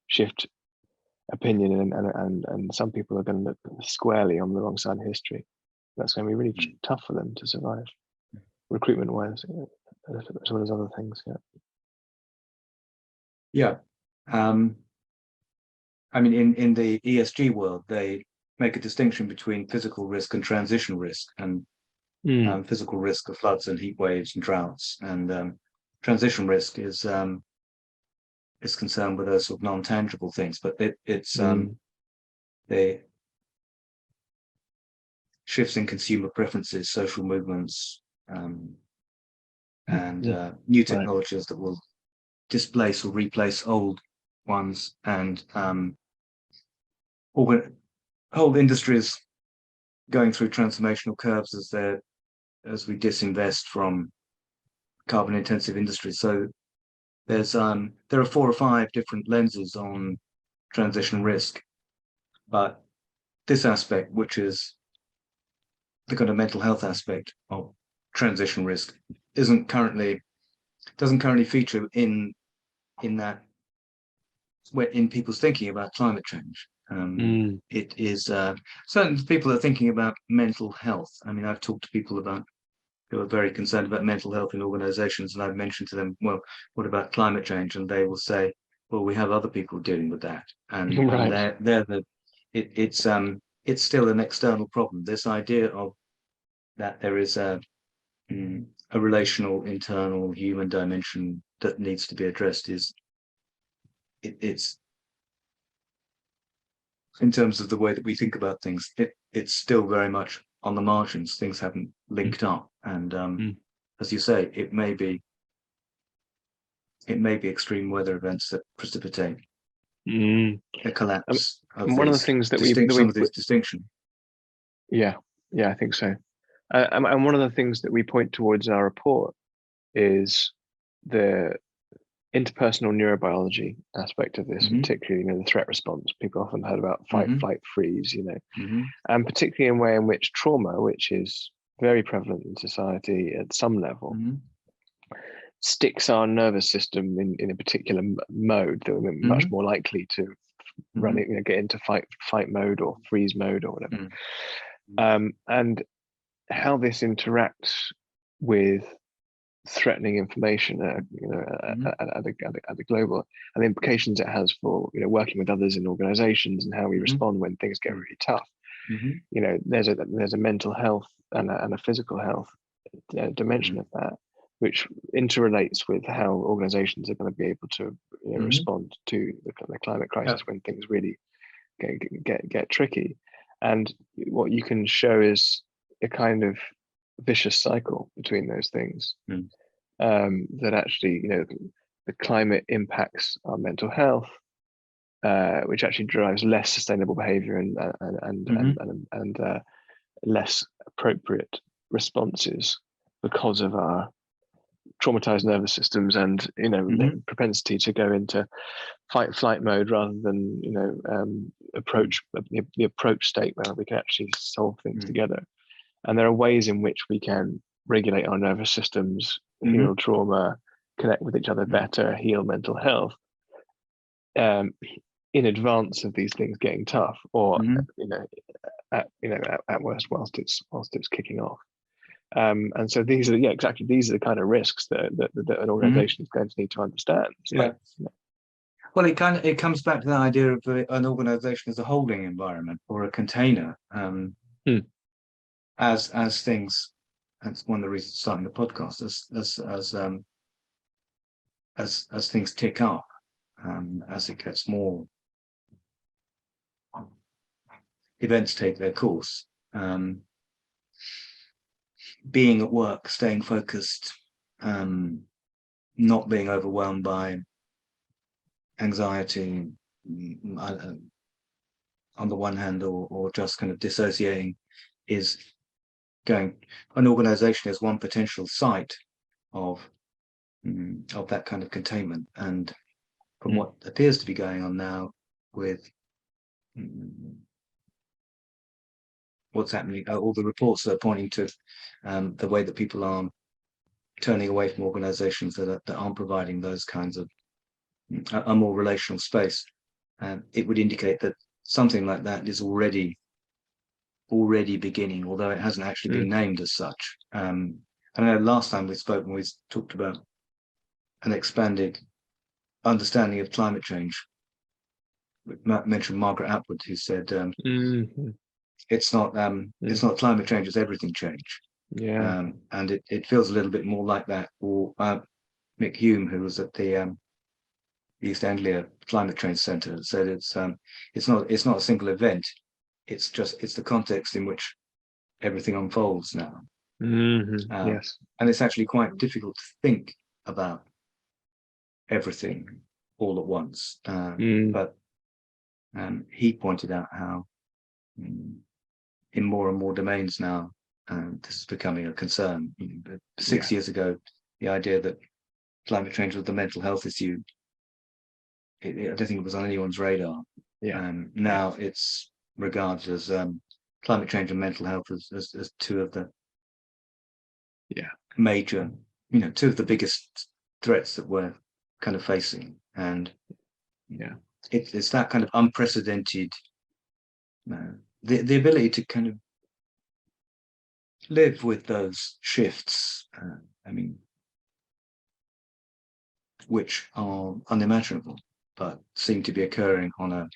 shift opinion, and some people are going to look squarely on the wrong side of history. That's going to be really tough for them to survive, recruitment wise, as well as other things. Yeah. Yeah. Um, I mean, in the ESG world, they make a distinction between physical risk and transition risk, and Mm, physical risk of floods and heat waves and droughts, and transition risk is concerned with those sort of non-tangible things, but it's mm, the shifts in consumer preferences, social movements, and mm, new right. technologies that will displace or replace old ones, and whole industries going through transformational curves as we disinvest from carbon intensive industries. So there are 4 or 5 different lenses on transition risk, but this aspect, which is the kind of mental health aspect of transition risk, doesn't currently feature in that in people's thinking about climate change. Mm, It is certain people are thinking about mental health. I mean, I've talked to people who are very concerned about mental health in organizations, and I've mentioned to them, well, what about climate change? And they will say, well, we have other people dealing with that, and right. it's still an external problem. This idea of that there is a relational, internal, human dimension that needs to be addressed it's in terms of the way that we think about things, it's still very much on the margins. Things haven't Mm, linked up, and mm, as you say, it may be extreme weather events that precipitate mm. a Um, collapse of and one of the things that we some of these distinctions. yeah, I think so. And one of the things that we point towards in our report is the interpersonal neurobiology aspect of this, and Mm-hmm. particularly, the threat response. People often heard about fight, Mm-hmm. flight, freeze, Mm-hmm. and particularly in a way in which trauma, which is very prevalent in society at some level, Mm-hmm. sticks our nervous system in a particular mode that we're much Mm-hmm. more likely to run Mm-hmm. it, get into fight mode or freeze mode or whatever. Mm-hmm. And how this interacts with threatening information Mm-hmm. at the global, and the implications it has for working with others in organizations, and how we respond when things get really tough. Mm-hmm. There's a mental health and a physical health dimension of that, which interrelates with how organizations are going to be able to respond to the climate crisis when things really get tricky. And what you can show is a kind of vicious cycle between those things. That actually, the climate impacts our mental health, which actually drives less sustainable behavior and less appropriate responses because of our traumatized nervous systems and propensity to go into fight flight mode rather than approach the approach state where we can actually solve things together. And there are ways in which we can regulate our nervous systems, heal trauma, connect with each other better, heal mental health, in advance of these things getting tough, or at worst whilst it's kicking off. And so these are the kind of risks that an organization is going to need to understand. Well, it comes back to the idea of an organization as a holding environment or a container. As things, that's one of the reasons starting the podcast, as things tick up, as it gets more, events take their course. Being at work, staying focused, not being overwhelmed by anxiety on the one hand, or just kind of dissociating, is going. An organization is one potential site of that kind of containment. And from what appears to be going on now with what's happening, all the reports are pointing to the way that people are turning away from organizations that aren't providing those kinds of a more relational space. It would indicate that something like that is already beginning, although it hasn't actually been named as such. I know last time we spoke, when we talked about an expanded understanding of climate change, we mentioned Margaret Atwood, who said it's not climate change, it's everything change. And it feels a little bit more like that. Or Mick Hume, who was at the East Anglia Climate Change Centre, said it's not a single event. It's the context in which everything unfolds now. Yes, and it's actually quite difficult to think about everything all at once. But he pointed out how in more and more domains now, this is becoming a concern. But 6 years ago, the idea that climate change was the mental health issue, I don't think it was on anyone's radar. Now it's regarded as climate change and mental health as two of the major, two of the biggest threats that we're kind of facing. And it's that kind of unprecedented, the ability to kind of live with those shifts, which are unimaginable, but seem to be occurring on a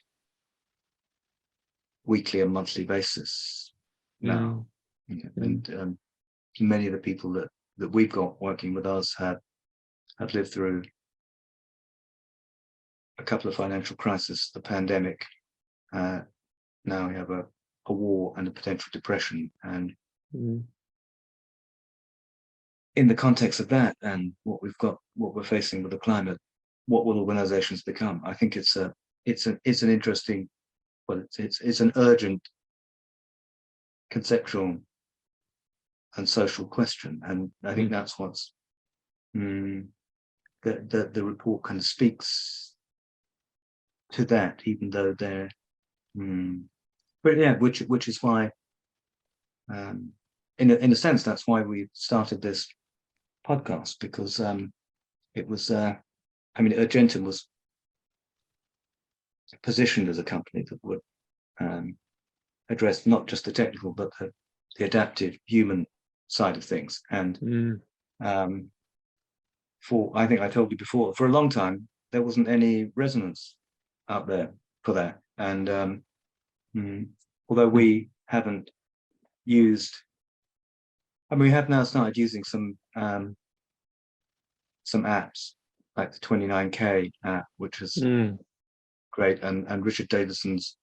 weekly and monthly basis now. And many of the people that we've got working with us have lived through a couple of financial crises, the pandemic. Now we have a war and a potential depression. And in the context of that and what we're facing with the climate, what will organizations become? I think it's an interesting, it's an urgent conceptual and social question. And I think that's what's the report kind of speaks to that, even though they're but which is why in a sense that's why we started this podcast, because it was Urgentum was positioned as a company that would address not just the technical but the adaptive human side of things. And I think I told you before, for a long time there wasn't any resonance out there for that. And although we haven't used, we have now started using some some apps like the 29K app, which is great, and Richard Davidson's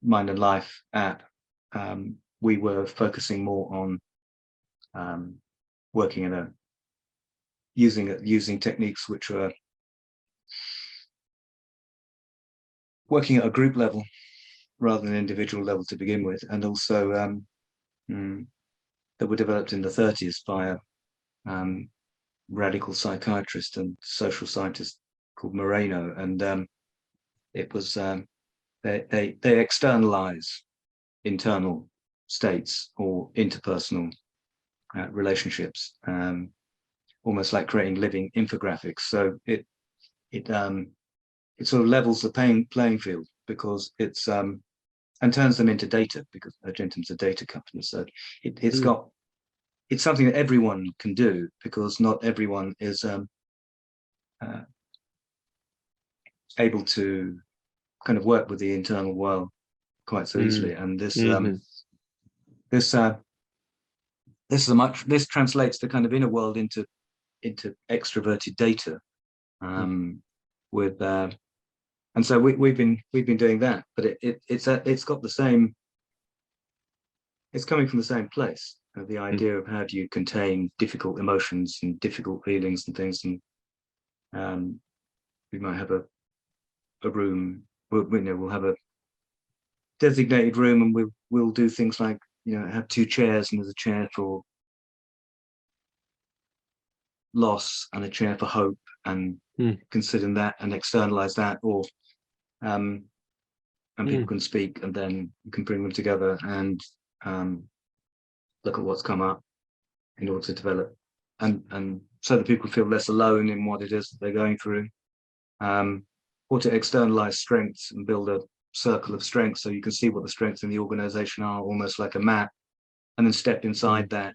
Mind and Life app. We were focusing more on working in using techniques which were working at a group level rather than individual level to begin with, and also that were developed in the 30s by a radical psychiatrist and social scientist called Moreno, and it was they externalize internal states or interpersonal relationships, almost like creating living infographics. So it sort of levels the playing field, because it's and turns them into data, because Argentum's a data company. So it's something that everyone can do, because not everyone is able to kind of work with the internal world quite so easily. And this this translates the kind of inner world into extroverted data, with and so we've been doing that, but it's got the same, it's coming from the same place, the idea of how do you contain difficult emotions and difficult feelings and things. And we might have a room, we'll have a designated room, and we'll do things like, have two chairs, and there's a chair for loss and a chair for hope, and considering that and externalize that, or and people can speak, and then you can bring them together and look at what's come up in order to develop, and so that people feel less alone in what it is that they're going through, or to externalize strengths and build a circle of strengths, so you can see what the strengths in the organization are, almost like a map, and then step inside that.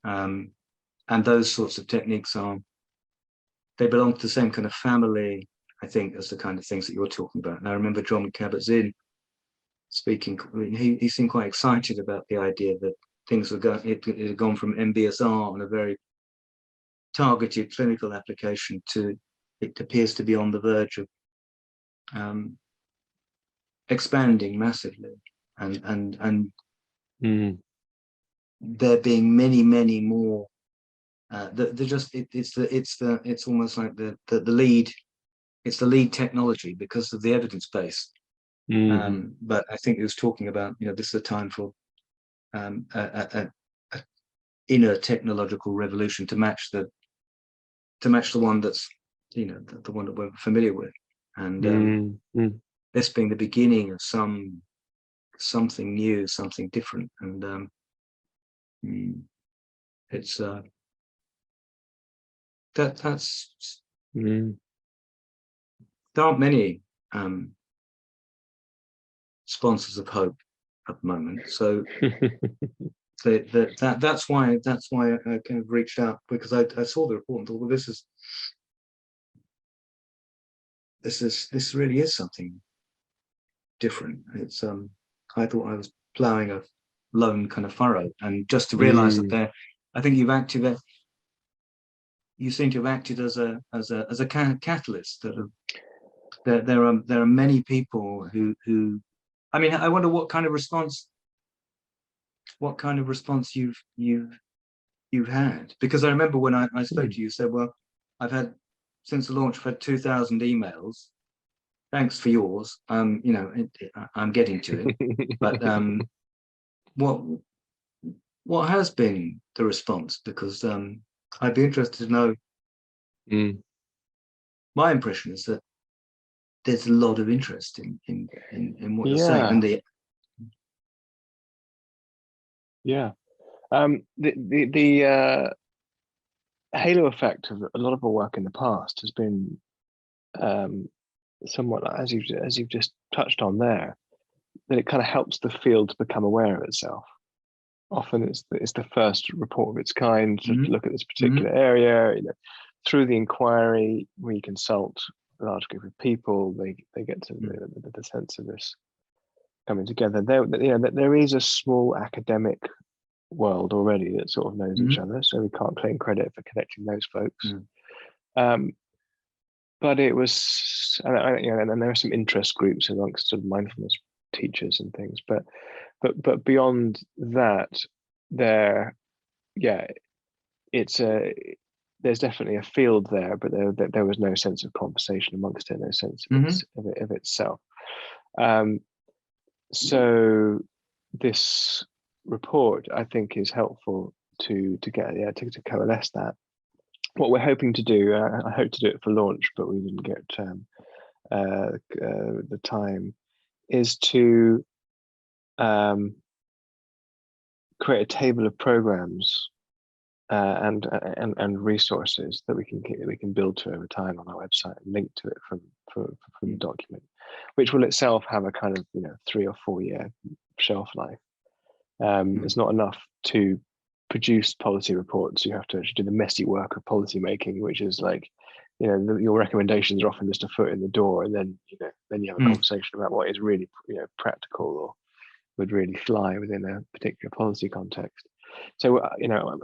And those sorts of techniques they belong to the same kind of family, I think, as the kind of things that you're talking about. And I remember Jon Kabat-Zinn speaking, he seemed quite excited about the idea that things were going, it had gone from MBSR on a very targeted clinical application to, it appears to be on the verge of expanding massively, and there being many more. It's almost like the lead. It's the lead technology because of the evidence base. But I think he was talking about, this is a time for a inner technological revolution to match the one that's, the one that we're familiar with, and this being the beginning of something new, something different, and it's that's there aren't many sponsors of hope at the moment, so that's why I kind of reached out, because I saw the report and thought, well, this really is something different. It's I thought I was plowing a lone kind of furrow, and just to realize that I think you seem to have acted as a catalyst. There are many people who I mean, I wonder what kind of response you've had, because I remember when I spoke to you, you said, well, I've had, since the launch, I've had 2,000 emails. Thanks for yours. I'm getting to it, but what has been the response? Because I'd be interested to know. My impression is that there's a lot of interest in what you're saying, and the halo effect of a lot of our work in the past has been somewhat, as you've just touched on there, that it kind of helps the field to become aware of itself. Often it's the first report of its kind to look at this particular area. Through the inquiry, we consult a large group of people. They get to the sense of this coming together. There is a small academic world already that sort of knows each other, so we can't claim credit for connecting those folks. But it was, and there are some interest groups amongst sort of mindfulness teachers and things. But beyond that, there's definitely a field there, but there was no sense of conversation amongst it, no sense of itself. So this report, I think, is helpful to coalesce that. What we're hoping to do, I hope to do it for launch, but we didn't get the time, is to create a table of programs and resources that we can build to over time on our website and link to it from the document, which will itself have a kind of 3 or 4 year shelf life. It's not enough to produce policy reports. You have to actually do the messy work of policy making, which is like, your recommendations are often just a foot in the door, and then then you have a conversation about what is really practical or would really fly within a particular policy context. So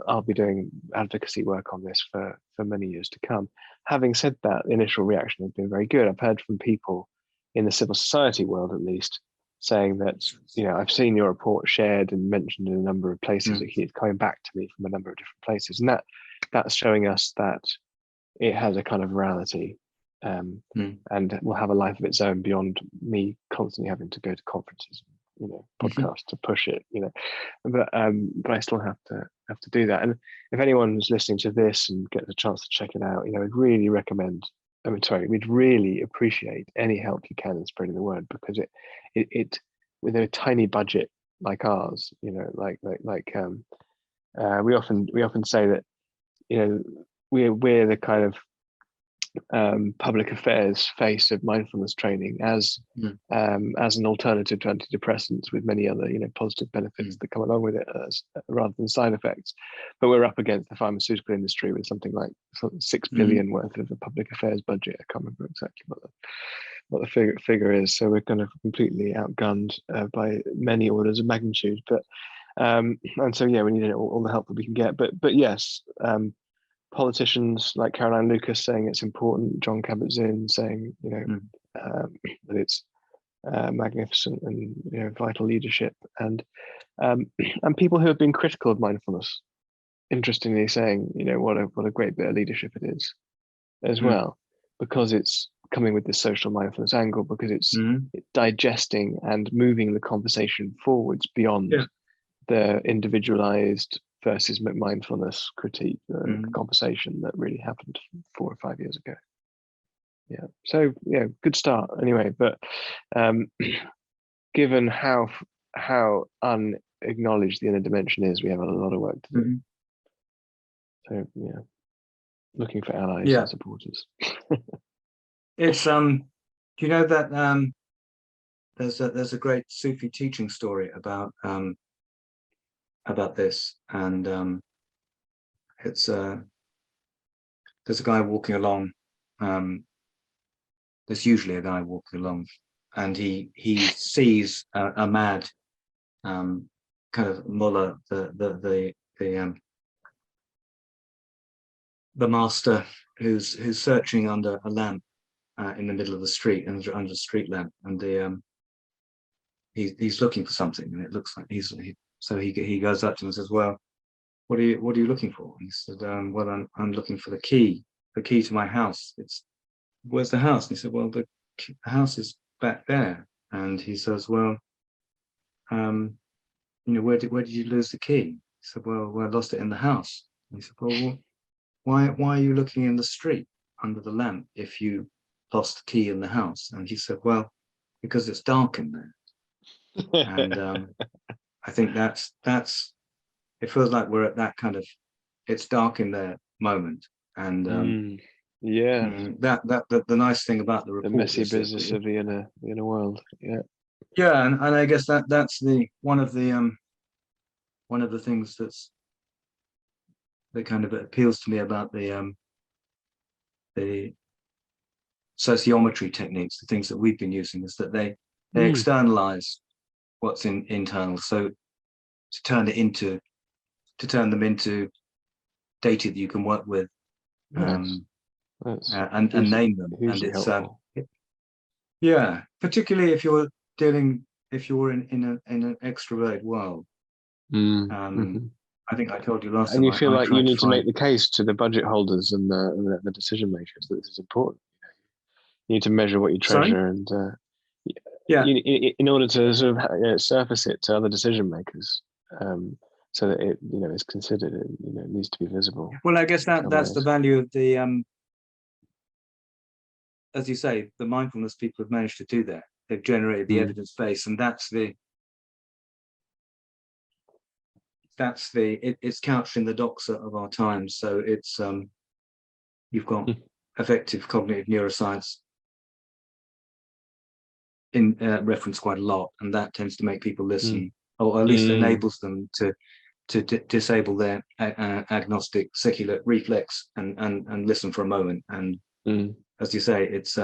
I'll be doing advocacy work on this for many years to come. Having said that, the initial reaction has been very good. I've heard from people in the civil society world, at least, saying that I've seen your report shared and mentioned in a number of places. It keeps coming back to me from a number of different places, and that's showing us that it has a kind of virality, and will have a life of its own beyond me constantly having to go to conferences, podcasts to push it. But I still have to do that. And if anyone's listening to this and gets a chance to check it out, I'd really recommend. We'd really appreciate any help you can in spreading the word, because it with a tiny budget like ours, we often say that we're the kind of public affairs face of mindfulness training as an alternative to antidepressants, with many other positive benefits that come along with it rather than side effects. But we're up against the pharmaceutical industry with something like 6 billion worth of a public affairs budget. I can't remember exactly what the figure is. So we're kind of completely outgunned by many orders of magnitude. But and so we need all the help that we can get. But yes. Politicians like Caroline Lucas saying it's important, John Kabat-Zinn saying that it's magnificent and vital leadership, and people who have been critical of mindfulness, interestingly saying what a great bit of leadership it is as well, because it's coming with this social mindfulness angle, because it's digesting and moving the conversation forwards beyond the individualized versus mindfulness critique conversation that really happened 4 or 5 years ago. So good start anyway. But given how unacknowledged the inner dimension is, we have a lot of work to do. So looking for allies and supporters. It's do you know that there's a great Sufi teaching story about this, and it's there's a guy walking along. There's usually a guy walking along, and he sees a mad kind of mullah, the master, who's searching under a lamp in the middle of the street, under a street lamp, and he's looking for something, and it looks like so he goes up to him and says, "Well, what are you looking for?" And he said, "Well, I'm looking for the key to my house. Where's the house?" And he said, "Well, the house is back there." And he says, "Well, where did you lose the key?" He said, "Well, I lost it in the house." And he said, "Well, why are you looking in the street under the lamp if you lost the key in the house?" And he said, "Well, because it's dark in there." And I think that's it feels like we're at that kind of it's dark in there moment. And that the nice thing about the report, the messy business of the inner world. And I guess that's one of the things that kind of appeals to me about the sociometry techniques, the things that we've been using, is that they externalize what's internal, so to turn them into data that you can work with. That's and hugely, name them. And hugely it's helpful. yeah, particularly if you're in an extroverted world. Mhm. I think I told you last And time you feel I like you tried to need to make find. the case to the budget holders and the decision makers that this is important. You need to measure what you Sorry? treasure, and Yeah. in order to sort of surface it to other decision makers, so that it is considered. It needs to be visible Well, I guess in some that's the ways. value of the as you say, the mindfulness people have managed to do that. They've generated the Mm. evidence base, and it's couched in the doxa of our times. So it's you've got Mm. effective cognitive neuroscience in reference quite a lot, and that tends to make people listen, or at least Mm. enables them to disable their agnostic secular reflex and listen for a moment. And Mm. as you say, it's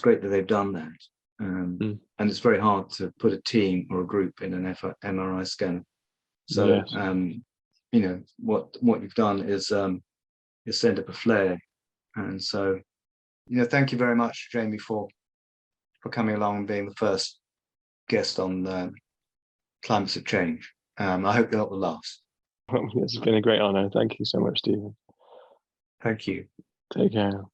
great that they've done that. Mm. And it's very hard to put a team or a group in an MRI scanner. So Yes. what you've done is send up a flare. And so thank you very much, Jamie, for coming along and being the first guest on climates of change. I hope that will last. It's been a great honor. Thank you so much, Stephen. Thank you. Take care.